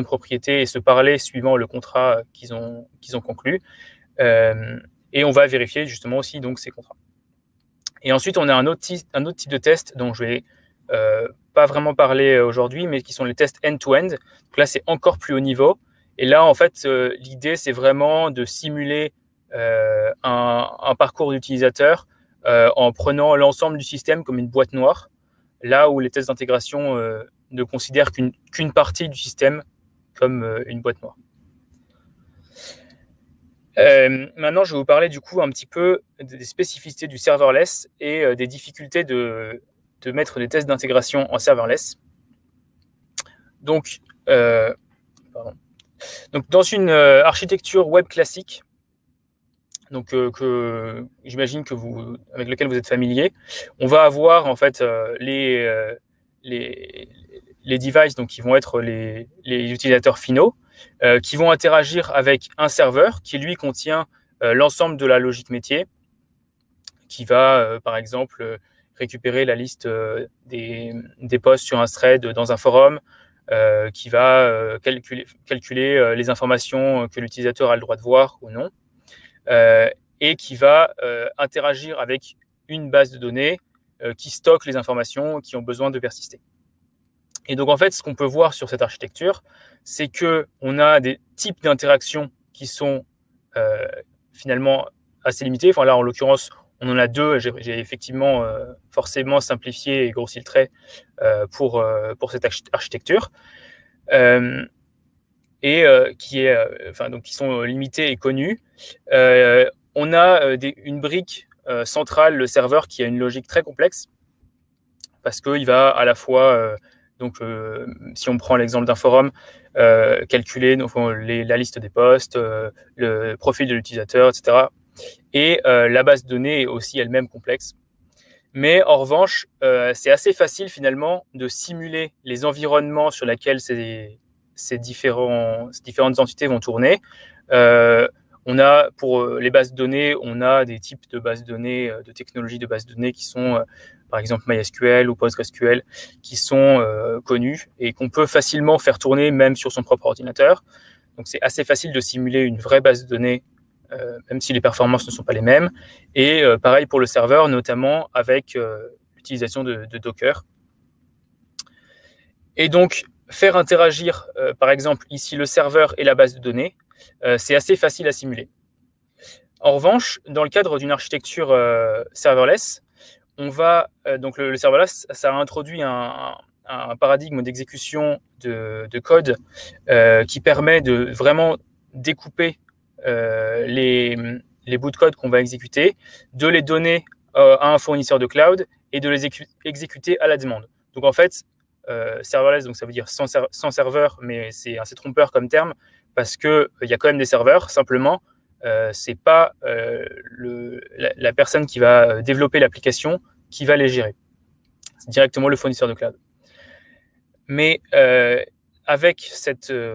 propriétés et se parler suivant le contrat qu'ils ont conclu. Et on va vérifier justement aussi donc ces contrats. Et ensuite, on a un autre type de test dont je vais pas vraiment parler aujourd'hui, mais qui sont les tests end-to-end. Donc là, c'est encore plus haut niveau. Et là, en fait, l'idée, c'est vraiment de simuler un parcours d'utilisateur en prenant l'ensemble du système comme une boîte noire, là où les tests d'intégration ne considèrent qu'une partie du système comme une boîte noire. Maintenant, je vais vous parler du coup un petit peu des spécificités du serverless et des difficultés de mettre des tests d'intégration en serverless. Donc, dans une architecture web classique, donc que j'imagine avec lequel vous êtes familier, on va avoir en fait les devices, donc qui vont être les utilisateurs finaux, qui vont interagir avec un serveur qui lui contient l'ensemble de la logique métier, qui va par exemple récupérer la liste des posts sur un thread dans un forum, qui va calculer les informations que l'utilisateur a le droit de voir ou non, et qui va interagir avec une base de données qui stocke les informations qui ont besoin de persister. Et donc, en fait, ce qu'on peut voir sur cette architecture, c'est qu'on a des types d'interactions qui sont finalement assez limités. Enfin, là, en l'occurrence, on en a deux. J'ai effectivement forcément simplifié et grossi le trait pour cette architecture. Qui sont limités et connus. On a une brique centrale, le serveur, qui a une logique très complexe, parce qu'il va à la fois, si on prend l'exemple d'un forum, calculer la liste des posts, le profil de l'utilisateur, etc. Et la base de données est aussi elle-même complexe. Mais en revanche, c'est assez facile finalement de simuler les environnements sur lesquels ces différentes entités vont tourner. On a, pour les bases de données, on a des types de bases de données, de technologies de bases de données qui sont, par exemple, MySQL ou PostgreSQL, qui sont connus et qu'on peut facilement faire tourner même sur son propre ordinateur. Donc, c'est assez facile de simuler une vraie base de données, même si les performances ne sont pas les mêmes. Et pareil pour le serveur, notamment avec l'utilisation de Docker. Et donc, faire interagir, par exemple, ici, le serveur et la base de données, c'est assez facile à simuler. En revanche, dans le cadre d'une architecture serverless, on va donc le serverless, ça a introduit un paradigme d'exécution de code qui permet de vraiment découper les bouts de code qu'on va exécuter, de les donner à un fournisseur de cloud et de les exécuter à la demande. Donc en fait, serverless, donc ça veut dire sans serveur, mais c'est assez trompeur comme terme, parce qu'il y a quand même des serveurs, simplement, c'est pas la personne qui va développer l'application qui va les gérer. C'est directement le fournisseur de cloud. Mais avec ce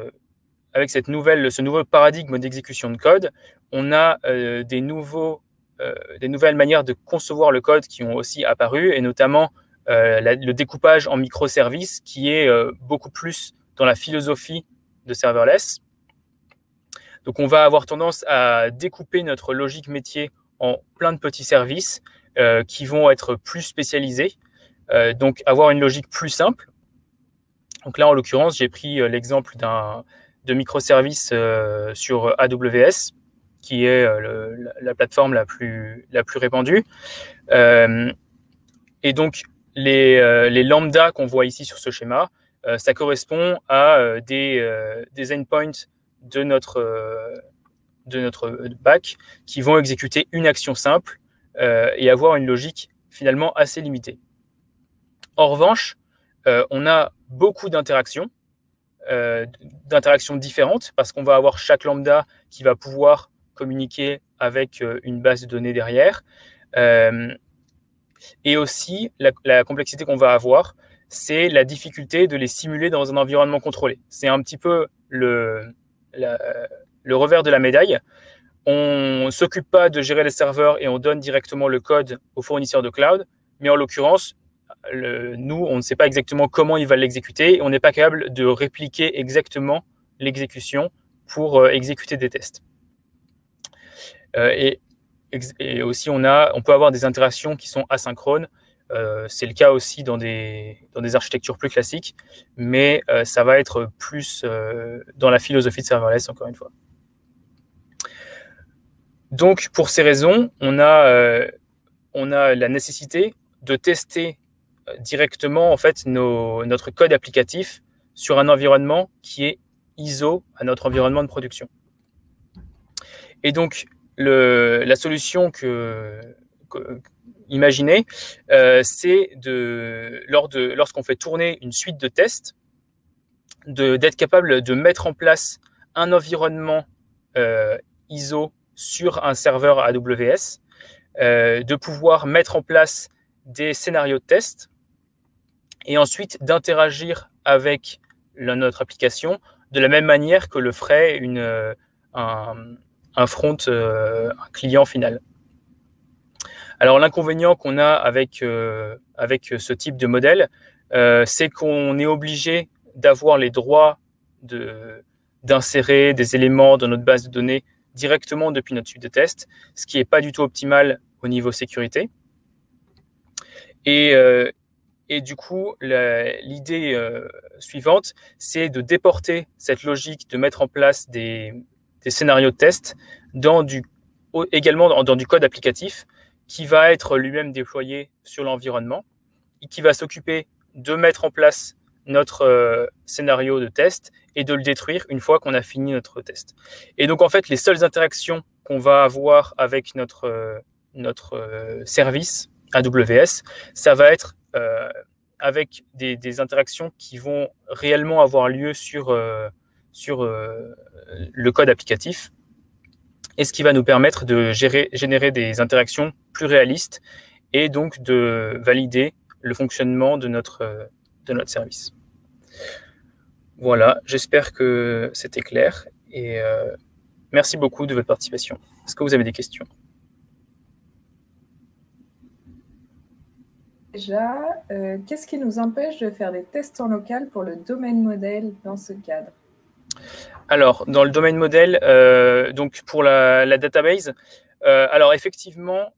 nouveau paradigme d'exécution de code, on a des nouvelles manières de concevoir le code qui ont aussi apparu, et notamment le découpage en microservices qui est beaucoup plus dans la philosophie de serverless. Donc, on va avoir tendance à découper notre logique métier en plein de petits services qui vont être plus spécialisés, donc avoir une logique plus simple. Donc là, en l'occurrence, j'ai pris l'exemple de microservices sur AWS, qui est la plateforme la plus répandue. Et donc, les lambda qu'on voit ici sur ce schéma, ça correspond à des endpoints de notre back qui vont exécuter une action simple et avoir une logique finalement assez limitée. En revanche, on a beaucoup d'interactions différentes, parce qu'on va avoir chaque lambda qui va pouvoir communiquer avec une base de données derrière. Et aussi, la complexité qu'on va avoir, c'est la difficulté de les simuler dans un environnement contrôlé. C'est un petit peu le revers de la médaille. On ne s'occupe pas de gérer les serveurs et on donne directement le code au fournisseur de cloud, mais en l'occurrence, nous, on ne sait pas exactement comment il va l'exécuter et on n'est pas capable de répliquer exactement l'exécution pour exécuter des tests. Et aussi, on peut avoir des interactions qui sont asynchrones. C'est le cas aussi dans des architectures plus classiques, mais ça va être plus dans la philosophie de serverless, encore une fois. Donc, pour ces raisons, on a la nécessité de tester directement en fait, notre code applicatif sur un environnement qui est ISO à notre environnement de production. Et donc, la solution imaginée, c'est lorsqu'on fait tourner une suite de tests, d'être capable de mettre en place un environnement ISO sur un serveur AWS, de pouvoir mettre en place des scénarios de test et ensuite d'interagir avec notre application de la même manière que le ferait un front, un client final. Alors l'inconvénient qu'on a avec ce type de modèle, c'est qu'on est obligé d'avoir les droits d'insérer des éléments dans notre base de données directement depuis notre suite de test, ce qui n'est pas du tout optimal au niveau sécurité. Et du coup, l'idée suivante, c'est de déporter cette logique de mettre en place des scénarios de test également dans du code applicatif qui va être lui-même déployé sur l'environnement et qui va s'occuper de mettre en place notre scénario de test et de le détruire une fois qu'on a fini notre test. Et donc, en fait, les seules interactions qu'on va avoir avec notre service AWS, ça va être avec des interactions qui vont réellement avoir lieu sur le code applicatif, et ce qui va nous permettre de générer des interactions plus réalistes et donc de valider le fonctionnement de notre service. Voilà, j'espère que c'était clair et merci beaucoup de votre participation. Est-ce que vous avez des questions? Déjà, qu'est-ce qui nous empêche de faire des tests en local pour le domaine modèle dans ce cadre? Alors, dans le domaine modèle, donc pour la database, alors effectivement,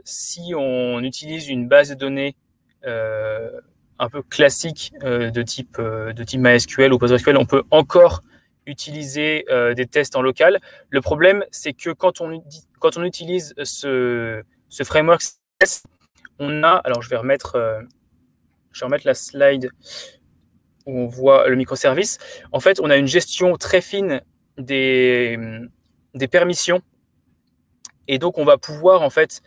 si on utilise une base de données un peu classique de type MySQL ou PostgreSQL, on peut encore utiliser des tests en local. Le problème, c'est que quand on utilise ce framework, on a, alors je vais remettre la slide où on voit le microservice. En fait, on a une gestion très fine des permissions. Et donc, on va pouvoir en fait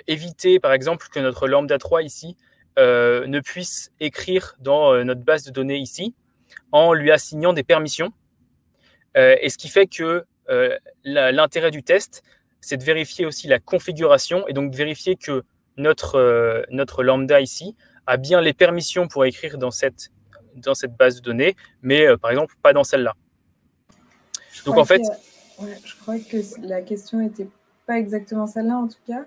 éviter, par exemple, que notre lambda 3 ici ne puisse écrire dans notre base de données ici en lui assignant des permissions. Et ce qui fait que l'intérêt du test, c'est de vérifier aussi la configuration et donc de vérifier que notre lambda ici a bien les permissions pour écrire dans cette base de données, mais par exemple, pas dans celle-là. Donc, en fait… je crois que la question n'était pas exactement celle-là, en tout cas.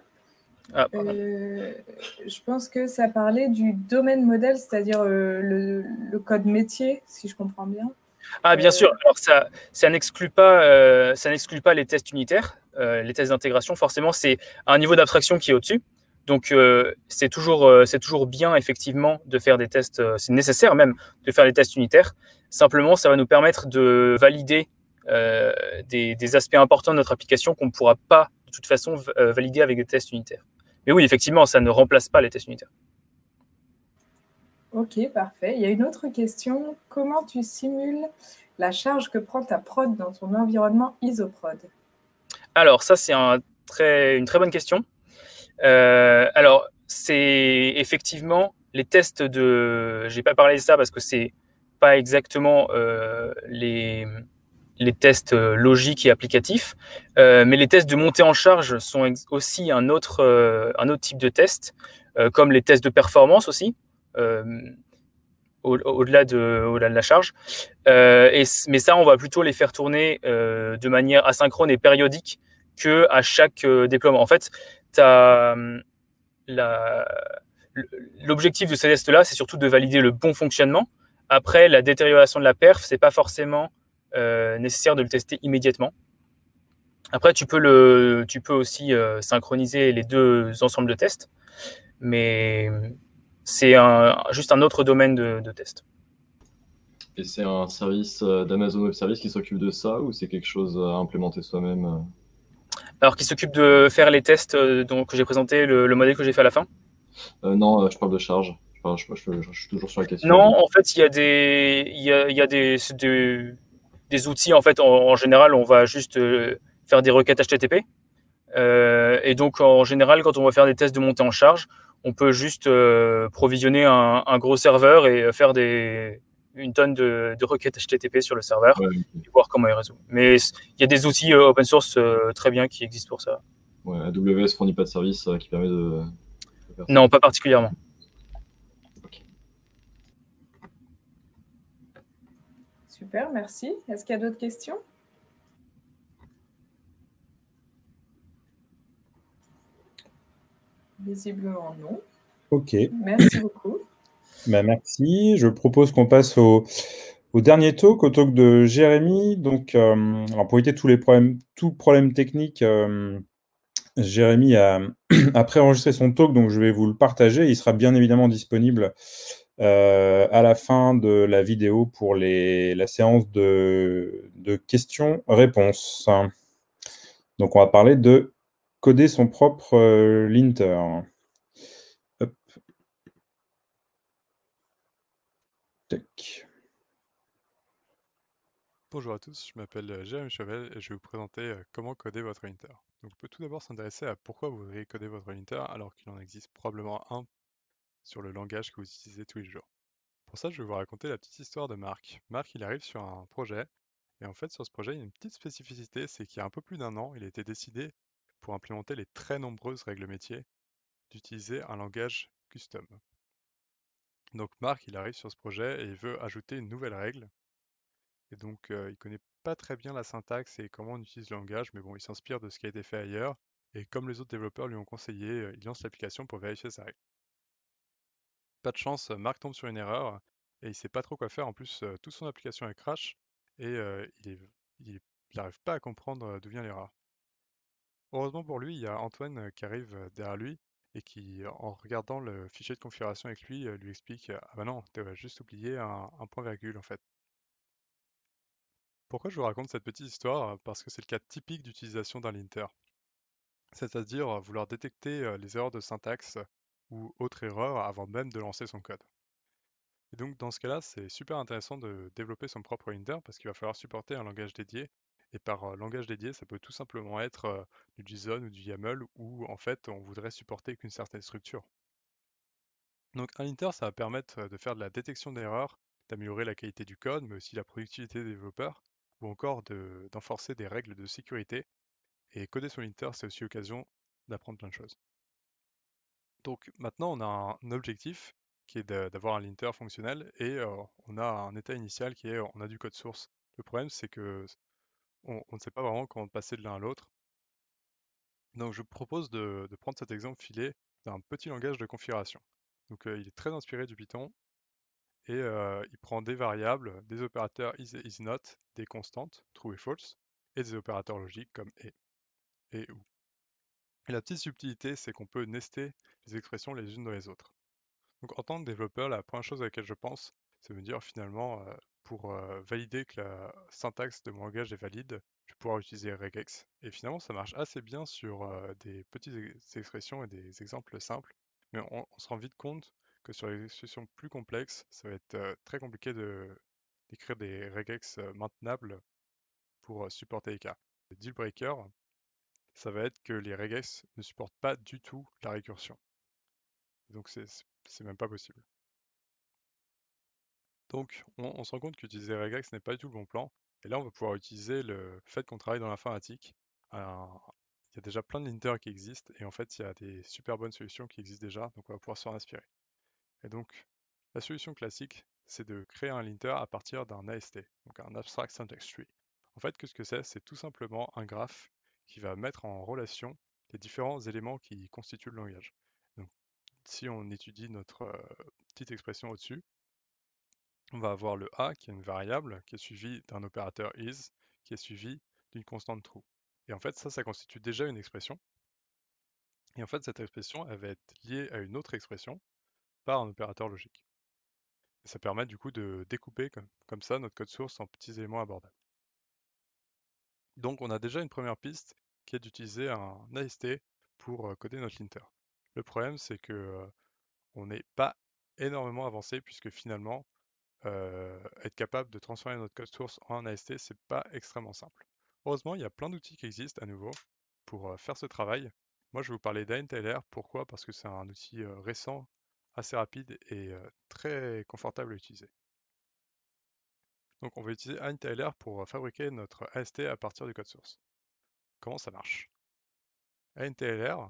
Ah, je pense que ça parlait du domaine modèle, c'est-à-dire le code métier, si je comprends bien. Ah, bien sûr. Alors, ça n'exclut pas les tests unitaires, les tests d'intégration. Forcément, c'est un niveau d'abstraction qui est au-dessus. Donc, c'est toujours bien, effectivement, de faire des tests. C'est nécessaire même de faire des tests unitaires. Simplement, ça va nous permettre de valider des aspects importants de notre application qu'on ne pourra pas, de toute façon, valider avec des tests unitaires. Mais oui, effectivement, ça ne remplace pas les tests unitaires. Ok, parfait. Il y a une autre question. Comment tu simules la charge que prend ta prod dans ton environnement ISOPROD? Alors, ça, c'est une très bonne question. Alors, c'est effectivement les tests de… Je n'ai pas parlé de ça parce que ce n'est pas exactement les tests logiques et applicatifs, mais les tests de montée en charge sont aussi un autre type de test, comme les tests de performance aussi, au-delà de la charge. Mais ça, on va plutôt les faire tourner de manière asynchrone et périodique qu'à chaque déploiement. En fait, tu as le l'objectif de ces tests-là, c'est surtout de valider le bon fonctionnement. Après, la détérioration de la perf, c'est pas forcément nécessaire de le tester immédiatement. Après, tu peux aussi synchroniser les deux ensembles de tests, mais c'est juste un autre domaine de test. Et c'est un service d'Amazon Web Services qui s'occupe de ça ou c'est quelque chose à implémenter soi-même? Alors, qui s'occupe de faire les tests que j'ai présenté, le modèle que j'ai fait à la fin? Non, je parle de charge. Je suis toujours sur la question. Non, en fait, il y a des outils. En fait, en général, on va juste faire des requêtes HTTP. Et donc, en général, quand on va faire des tests de montée en charge, on peut juste provisionner un gros serveur et faire une tonne de requêtes HTTP sur le serveur et voir comment il résout. Mais il y a des outils open source très bien qui existent pour ça. Ouais, AWS fournit pas de service qui permet de faire ça. Non, pas particulièrement. Ok. Super, merci. Est-ce qu'il y a d'autres questions? Visiblement non. Ok. Merci beaucoup. Bah, merci. Je propose qu'on passe au dernier talk, au talk de Jérémy. Donc, alors pour éviter tout problème technique, Jérémy a préenregistré son talk, donc je vais vous le partager. Il sera bien évidemment disponible à la fin de la vidéo pour la séance de questions-réponses. Donc, on va parler de coder son propre linter. Hop. Tac. Bonjour à tous, je m'appelle Jérémy Chauvel et je vais vous présenter comment coder votre linter. Donc on peut tout d'abord s'intéresser à pourquoi vous voudriez coder votre linter alors qu'il en existe probablement un sur le langage que vous utilisez tous les jours. Pour ça, je vais vous raconter la petite histoire de Marc. Marc, il arrive sur un projet et en fait sur ce projet, il y a une petite spécificité, c'est qu'il y a un peu plus d'un an, il a été décidé, pour implémenter les très nombreuses règles métiers, d'utiliser un langage custom. Donc Marc, il arrive sur ce projet et il veut ajouter une nouvelle règle. Et donc, il connaît pas très bien la syntaxe et comment on utilise le langage, mais bon, il s'inspire de ce qui a été fait ailleurs. Et comme les autres développeurs lui ont conseillé, il lance l'application pour vérifier sa règle. Pas de chance, Marc tombe sur une erreur et il sait pas trop quoi faire. En plus, toute son application elle crash et il n'arrive pas à comprendre d'où vient l'erreur. Heureusement pour lui, il y a Antoine qui arrive derrière lui et qui, en regardant le fichier de configuration avec lui, lui explique ah bah non, tu as juste oublié un point virgule en fait. Pourquoi je vous raconte cette petite histoire? Parce que c'est le cas typique d'utilisation d'un linter. C'est-à-dire vouloir détecter les erreurs de syntaxe ou autres erreurs avant même de lancer son code. Et donc dans ce cas-là, c'est super intéressant de développer son propre linter parce qu'il va falloir supporter un langage dédié. Et par langage dédié, ça peut tout simplement être du JSON ou du YAML où en fait on voudrait supporter qu'une certaine structure. Donc un linter, ça va permettre de faire de la détection d'erreurs, d'améliorer la qualité du code, mais aussi la productivité des développeurs, ou encore d'enforcer des règles de sécurité. Et coder son linter, c'est aussi l'occasion d'apprendre plein de choses. Donc maintenant, on a un objectif qui est d'avoir un linter fonctionnel et on a un état initial qui est on a du code source. Le problème, c'est que on ne sait pas vraiment comment passer de l'un à l'autre. Donc je vous propose de prendre cet exemple filé d'un petit langage de configuration. Donc il est très inspiré du Python et il prend des variables, des opérateurs is not, des constantes, true et false, et des opérateurs logiques comme et ou. Et la petite subtilité, c'est qu'on peut nester les expressions les unes dans les autres. Donc en tant que développeur, la première chose à laquelle je pense, c'est me dire finalement, pour valider que la syntaxe de mon langage est valide, je vais pouvoir utiliser regex. Et finalement, ça marche assez bien sur des petites expressions et des exemples simples, mais on se rend vite compte que sur les expressions plus complexes, ça va être très compliqué d'écrire des regex maintenables pour supporter les cas. Le deal breaker, ça va être que les regex ne supportent pas du tout la récursion. Donc c'est même pas possible. Donc on se rend compte qu'utiliser regex n'est pas du tout le bon plan. Et là on va pouvoir utiliser le fait qu'on travaille dans l'informatique. Il y a déjà plein de linters qui existent et en fait il y a des super bonnes solutions qui existent déjà, donc on va pouvoir s'en inspirer. Et donc la solution classique, c'est de créer un linter à partir d'un AST, donc un Abstract Syntax Tree. En fait, qu'est-ce que c'est? C'est tout simplement un graphe qui va mettre en relation les différents éléments qui constituent le langage. Donc, si on étudie notre petite expression au-dessus, on va avoir le a qui est une variable qui est suivi d'un opérateur is qui est suivi d'une constante true. Et en fait, ça constitue déjà une expression. Et en fait, cette expression, elle va être liée à une autre expression par un opérateur logique. Et ça permet du coup de découper comme ça notre code source en petits éléments abordables. Donc on a déjà une première piste qui est d'utiliser un AST pour coder notre linter. Le problème, c'est que on n'est pas énormément avancé puisque finalement, être capable de transformer notre code source en un AST, c'est pas extrêmement simple. Heureusement, il y a plein d'outils qui existent à nouveau pour faire ce travail. Moi, je vais vous parler d'IntLR. Pourquoi? Parce que c'est un outil récent, assez rapide et très confortable à utiliser. Donc on va utiliser IntLR pour fabriquer notre AST à partir du code source. Comment ça marche? IntLR,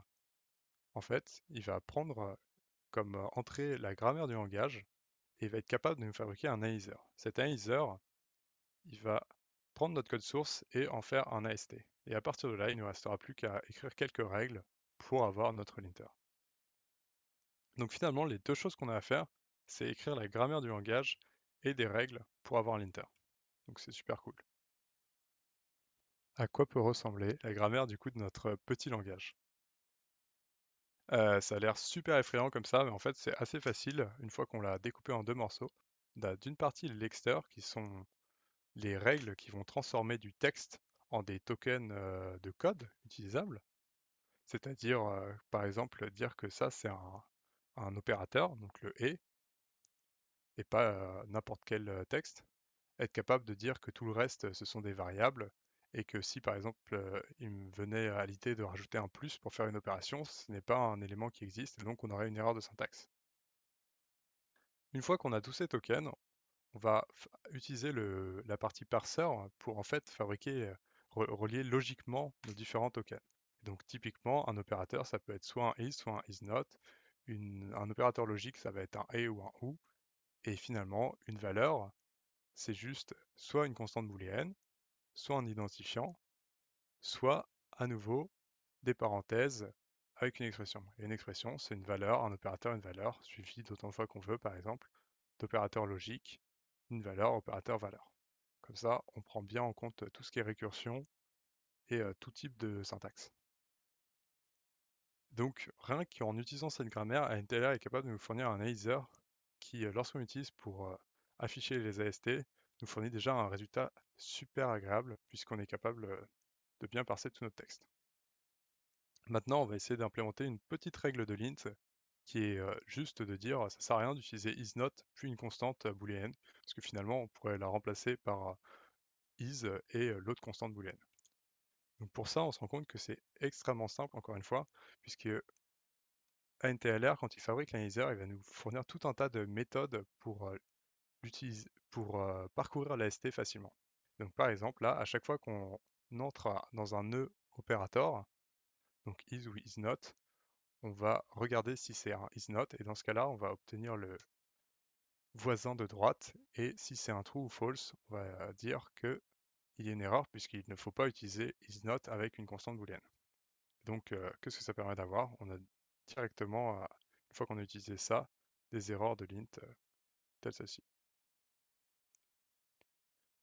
en fait, il va prendre comme entrée la grammaire du langage et il va être capable de nous fabriquer un analyzer. Cet analyzer, il va prendre notre code source et en faire un AST. Et à partir de là, il ne nous restera plus qu'à écrire quelques règles pour avoir notre linter. Donc finalement, les deux choses qu'on a à faire, c'est écrire la grammaire du langage et des règles pour avoir un linter. Donc c'est super cool. À quoi peut ressembler la grammaire du coup de notre petit langage? Ça a l'air super effrayant comme ça, mais en fait c'est assez facile une fois qu'on l'a découpé en deux morceaux. On a d'une partie les lexters qui sont les règles qui vont transformer du texte en des tokens de code utilisables. C'est-à-dire, par exemple, dire que ça c'est un opérateur, donc le et pas n'importe quel texte. Être capable de dire que tout le reste ce sont des variables et que si par exemple il me venait à l'idée de rajouter un plus pour faire une opération, ce n'est pas un élément qui existe et donc on aurait une erreur de syntaxe. Une fois qu'on a tous ces tokens, on va utiliser la partie parseur pour en fait fabriquer, relier logiquement nos différents tokens. Donc typiquement, un opérateur, ça peut être soit un is, soit un isNot. Un opérateur logique, ça va être un et ou un ou. Et finalement, une valeur, c'est juste soit une constante booléenne, soit un identifiant, soit à nouveau des parenthèses avec une expression. Et une expression, c'est une valeur, un opérateur, une valeur, suivi d'autant de fois qu'on veut, par exemple, d'opérateur logique, une valeur, opérateur, valeur. Comme ça, on prend bien en compte tout ce qui est récursion et tout type de syntaxe. Donc, rien qu'en utilisant cette grammaire, IntLR est capable de nous fournir un analyzer qui, lorsqu'on l'utilise pour afficher les AST, nous fournit déjà un résultat super agréable puisqu'on est capable de bien parser tout notre texte. Maintenant, on va essayer d'implémenter une petite règle de l'int qui est juste de dire ça sert à rien d'utiliser isNot puis une constante booléenne parce que finalement on pourrait la remplacer par is et l'autre constante booléenne. Donc pour ça, on se rend compte que c'est extrêmement simple encore une fois puisque IntLR, quand il fabrique l'analyzer, il va nous fournir tout un tas de méthodes pour parcourir l'AST facilement. Donc par exemple, là, à chaque fois qu'on entre dans un nœud opérateur, donc is ou isNot, on va regarder si c'est un isNot, et dans ce cas-là, on va obtenir le voisin de droite, et si c'est un true ou false, on va dire qu'il y a une erreur, puisqu'il ne faut pas utiliser isNot avec une constante booléenne. Donc, qu'est-ce que ça permet d'avoir? On a directement, une fois qu'on a utilisé ça, des erreurs de l'int telles ceci.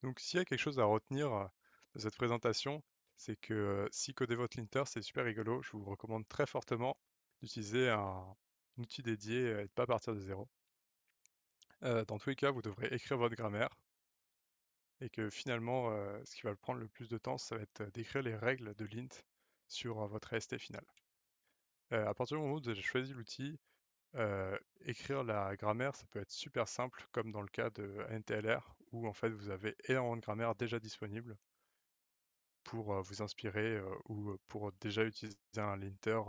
Donc, s'il y a quelque chose à retenir de cette présentation, c'est que si coder votre linter, c'est super rigolo. Je vous recommande très fortement d'utiliser un outil dédié et de ne pas partir de zéro. Dans tous les cas, vous devrez écrire votre grammaire et que finalement, ce qui va prendre le plus de temps, ça va être d'écrire les règles de l'int sur votre AST final. À partir du moment où vous avez choisi l'outil, écrire la grammaire, ça peut être super simple, comme dans le cas de IntLR, où en fait vous avez énormément de grammaire déjà disponible pour vous inspirer ou pour déjà utiliser un linter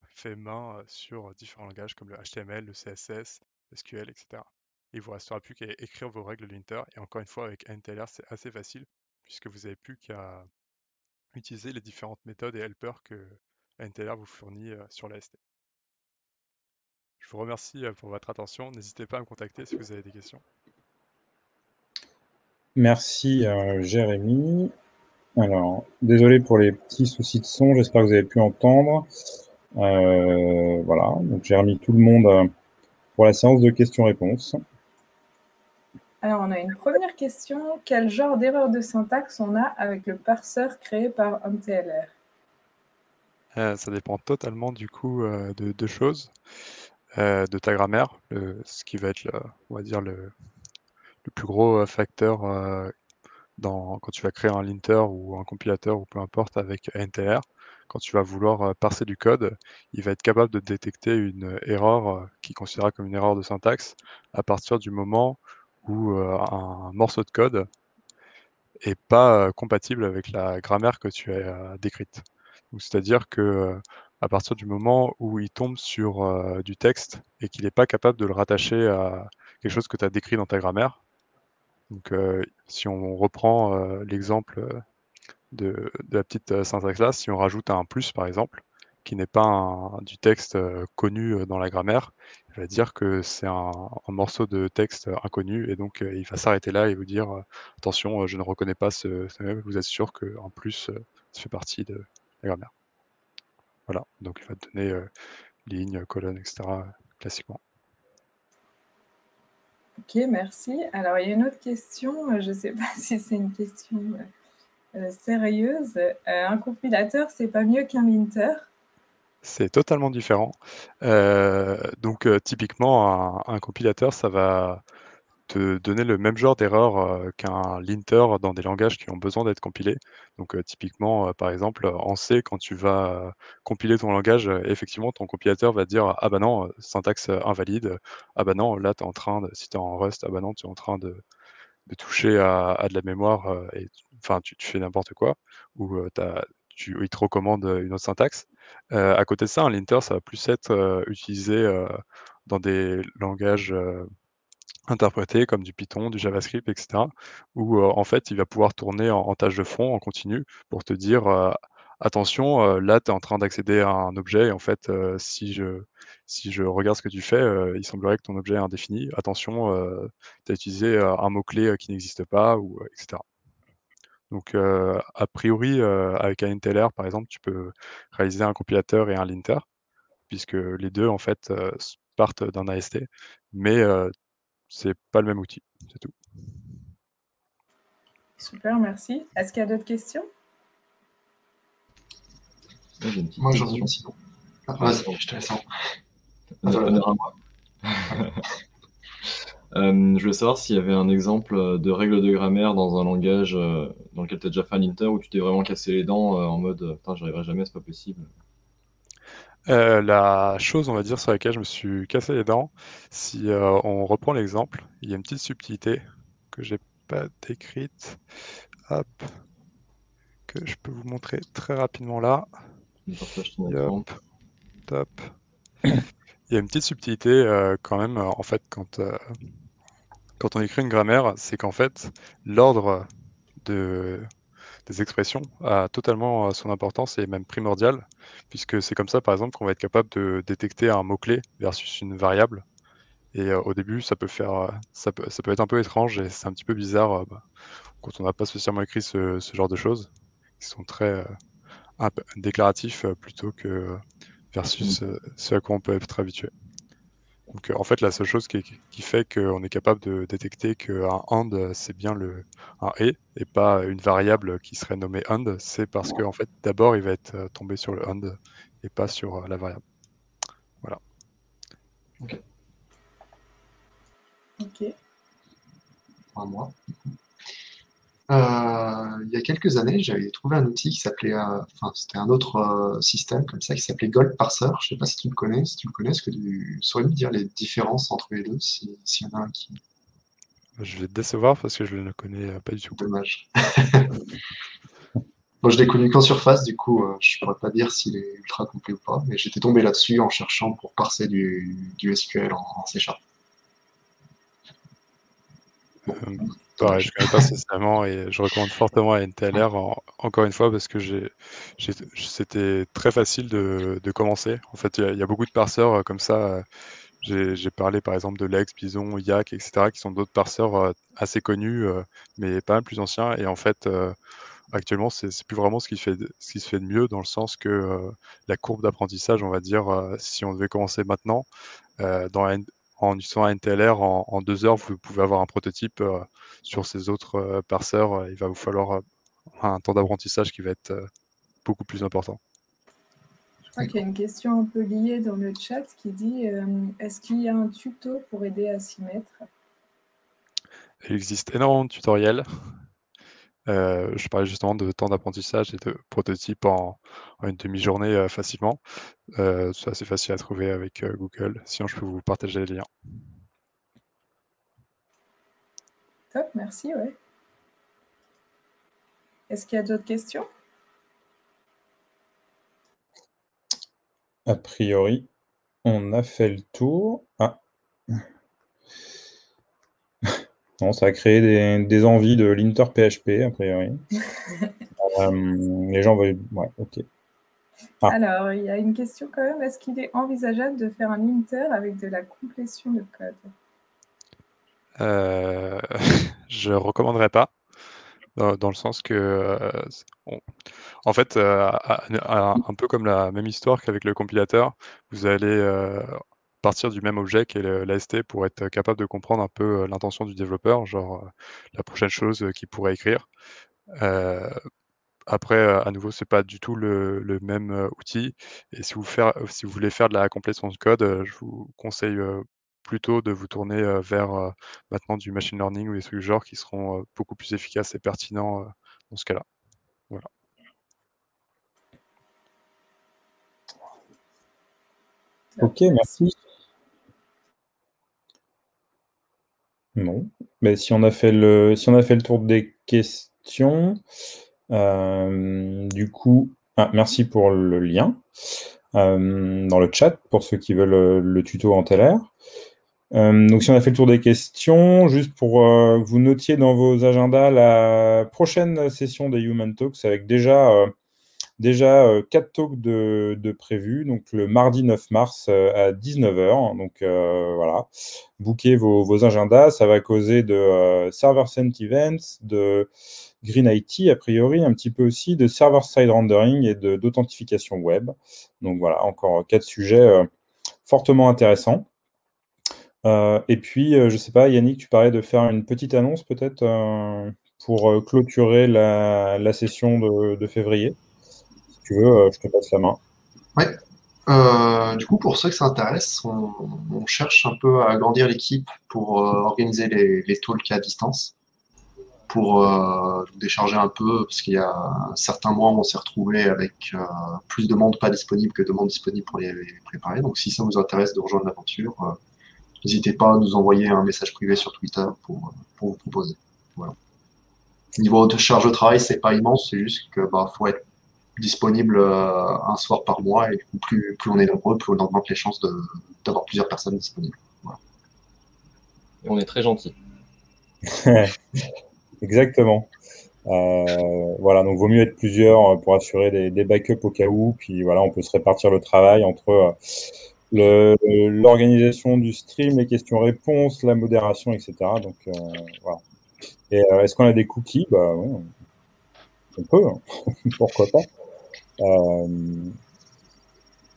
fait main sur différents langages comme le HTML, le CSS, SQL, etc. Il vous restera plus qu'à écrire vos règles linter, et encore une fois avec IntLR c'est assez facile puisque vous n'avez plus qu'à utiliser les différentes méthodes et helpers que IntLR vous fournit sur l'AST. Je vous remercie pour votre attention. N'hésitez pas à me contacter si vous avez des questions. Merci Jérémy. Alors, désolé pour les petits soucis de son, j'espère que vous avez pu entendre. Voilà, donc j'ai remis tout le monde pour la séance de questions-réponses. Alors, on a une première question. Quel genre d'erreur de syntaxe on a avec le parseur créé par MTLR? Ça dépend totalement du coup de deux choses. De ta grammaire, ce qui va être, on va dire, le plus gros facteur quand tu vas créer un linter ou un compilateur ou peu importe avec NTLR. Quand tu vas vouloir parser du code, il va être capable de détecter une erreur qu'il considérera comme une erreur de syntaxe à partir du moment où un morceau de code est pas compatible avec la grammaire que tu as décrite. Donc, c'est-à-dire que à partir du moment où il tombe sur du texte et qu'il n'est pas capable de le rattacher à quelque chose que tu as décrit dans ta grammaire. Donc, si on reprend l'exemple de la petite syntaxe là, si on rajoute un plus par exemple, qui n'est pas du texte connu dans la grammaire, il va dire que c'est un morceau de texte inconnu et donc il va s'arrêter là et vous dire attention, je ne reconnais pas ce mot, vous êtes sûr qu'en plus ça fait partie de la grammaire. Voilà, donc il va te donner ligne, colonne, etc. classiquement. Ok, merci. Alors, il y a une autre question. Je ne sais pas si c'est une question sérieuse. Un compilateur, c'est pas mieux qu'un linter? C'est totalement différent. Donc typiquement, un compilateur, ça va te donner le même genre d'erreur qu'un linter dans des langages qui ont besoin d'être compilés. Donc typiquement, par exemple, en C, quand tu vas compiler ton langage, effectivement, ton compilateur va te dire ah bah non, syntaxe invalide, ah bah non, là, si tu es en Rust, ah bah non, tu es en train de toucher à de la mémoire et enfin, tu fais n'importe quoi, ou il te recommande une autre syntaxe. À côté de ça, un linter, ça va plus être utilisé dans des langages interprétés comme du Python, du JavaScript, etc. Où en fait, il va pouvoir tourner en tâche de front, en continu, pour te dire attention, là, tu es en train d'accéder à un objet, et en fait, si je regarde ce que tu fais, il semblerait que ton objet est indéfini. Attention, tu as utilisé un mot-clé qui n'existe pas, ou, etc. Donc, a priori, avec un NTLR, par exemple, tu peux réaliser un compilateur et un linter, puisque les deux, en fait, partent d'un AST, mais c'est pas le même outil, c'est tout. Super, merci. Est-ce qu'il y a d'autres questions? Moi, j'en ai une sinon. Ah, vas-y, je te laisse en. Honneur à moi. Je voulais savoir s'il y avait un exemple de règle de grammaire dans un langage dans lequel tu as déjà fait un linter où tu t'es vraiment cassé les dents en mode putain, j'y arriverai jamais, c'est pas possible. La chose, on va dire, sur laquelle je me suis cassé les dents, si on reprend l'exemple, il y a une petite subtilité que j'ai pas décrite, hop, que je peux vous montrer très rapidement là. Je partage ton Hop, écran. top. Il y a une petite subtilité quand même, en fait, quand on écrit une grammaire, c'est qu'en fait, l'ordre des expressions a totalement son importance et même primordial, puisque c'est comme ça, par exemple, qu'on va être capable de détecter un mot-clé versus une variable. Et au début, ça peut être un peu étrange et c'est un petit peu bizarre quand on n'a pas spécialement écrit ce genre de choses, qui sont très déclaratifs plutôt que versus ce à quoi on peut être habitué. Donc en fait, la seule chose qui fait qu'on est capable de détecter qu'un and, c'est bien un et pas une variable qui serait nommée and, c'est parce qu'en fait, d'abord, il va être tombé sur le and et pas sur la variable. Voilà. Ok. Ok. À moi. Il y a quelques années, j'avais trouvé un outil qui s'appelait, enfin, c'était un autre système comme ça qui s'appelait Gold Parser. Je ne sais pas si tu le connais. Si tu le connais, est-ce que tu saurais me dire les différences entre les deux, s'il y en a un qui. Je vais te décevoir parce que je ne le connais pas du tout. Dommage. Bon, je l'ai connu qu'en surface, du coup, je ne pourrais pas dire s'il est ultra complet ou pas, mais j'étais tombé là-dessus en cherchant pour parser du SQL en C#. Pareil, je ne connais pas spécialement et je recommande fortement à NTLR encore une fois parce que c'était très facile de commencer. En fait, il y a beaucoup de parseurs comme ça. J'ai parlé par exemple de Lex, Python, Yak, etc., qui sont d'autres parseurs assez connus, mais pas mal plus anciens. Et en fait, actuellement, c'est plus vraiment ce qui se fait de mieux, dans le sens que la courbe d'apprentissage, on va dire, si on devait commencer maintenant, en utilisant un NTLR, en 2 heures, vous pouvez avoir un prototype. Sur ces autres parseurs, il va vous falloir un temps d'apprentissage qui va être beaucoup plus important. Je crois qu'il y a une question un peu liée dans le chat qui dit est-ce qu'il y a un tuto pour aider à s'y mettre? Il existe énormément de tutoriels. Je parlais justement de temps d'apprentissage et de prototype en une demi-journée facilement. C'est assez facile à trouver avec Google. Sinon, je peux vous partager les liens. Top, merci, ouais. Est-ce qu'il y a d'autres questions? A priori, on a fait le tour. Ah. Non, ça a créé des envies de linter PHP, a priori. Les gens veulent... Ouais, ok. Ah. Alors, il y a une question quand même. Est-ce qu'il est envisageable de faire un linter avec de la complétion de code? Je recommanderais pas, dans le sens que, en fait, un peu comme la même histoire qu'avec le compilateur, vous allez partir du même objet qu'est l'AST pour être capable de comprendre un peu l'intention du développeur, genre la prochaine chose qu'il pourrait écrire. Après, à nouveau, c'est pas du tout le même outil. Et si vous voulez faire de la complétion de code, je vous conseille plutôt de vous tourner vers maintenant du machine learning ou des trucs du genre qui seront beaucoup plus efficaces et pertinents dans ce cas-là. Voilà. Ok, merci. Bon, mais si on a fait le tour des questions, du coup, merci pour le lien dans le chat pour ceux qui veulent le tuto en TLR. Donc si on a fait le tour des questions, juste pour que vous notiez dans vos agendas la prochaine session des Human Talks avec déjà 4 talks de prévus, donc le mardi 9 mars à 19h. Donc voilà, bookez vos agendas. Ça va causer de server-side events, de Green IT a priori, un petit peu aussi de server-side rendering et d'authentification web. Donc voilà, encore 4 sujets fortement intéressants. Et puis, je ne sais pas, Yannick, tu parlais de faire une petite annonce peut-être pour clôturer la session de février. Si tu veux, je te passe la main. Ouais. Du coup, pour ceux que ça intéresse, on cherche un peu à agrandir l'équipe pour organiser les talks à distance, pour décharger un peu, parce qu'il y a certains mois où on s'est retrouvé avec plus de monde pas disponible que de monde disponible pour les préparer. Donc si ça vous intéresse de rejoindre l'aventure, n'hésitez pas à nous envoyer un message privé sur Twitter pour vous proposer. Voilà. Niveau de charge de travail, c'est pas immense, c'est juste que faut être disponible un soir par mois, et du coup, plus on est nombreux, plus on augmente les chances d'avoir plusieurs personnes disponibles. Voilà. Et on est très gentils. Exactement. Voilà, donc vaut mieux être plusieurs pour assurer des backups au cas où, puis voilà, on peut se répartir le travail entre l'organisation du stream, les questions-réponses, la modération, etc. Donc voilà. Et est-ce qu'on a des cookies? Bah oui, on peut, hein. Pourquoi pas.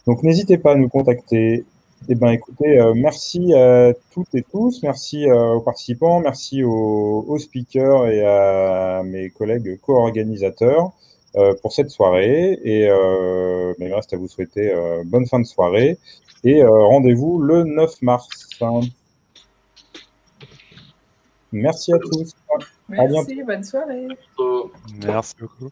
Donc n'hésitez pas à nous contacter. Eh bien, écoutez, merci à toutes et tous, merci aux participants, merci aux speakers et à mes collègues co-organisateurs pour cette soirée. Et il me reste à vous souhaiter bonne fin de soirée et rendez-vous le 9 mars. Merci à tous. Merci, bonne soirée. Merci beaucoup.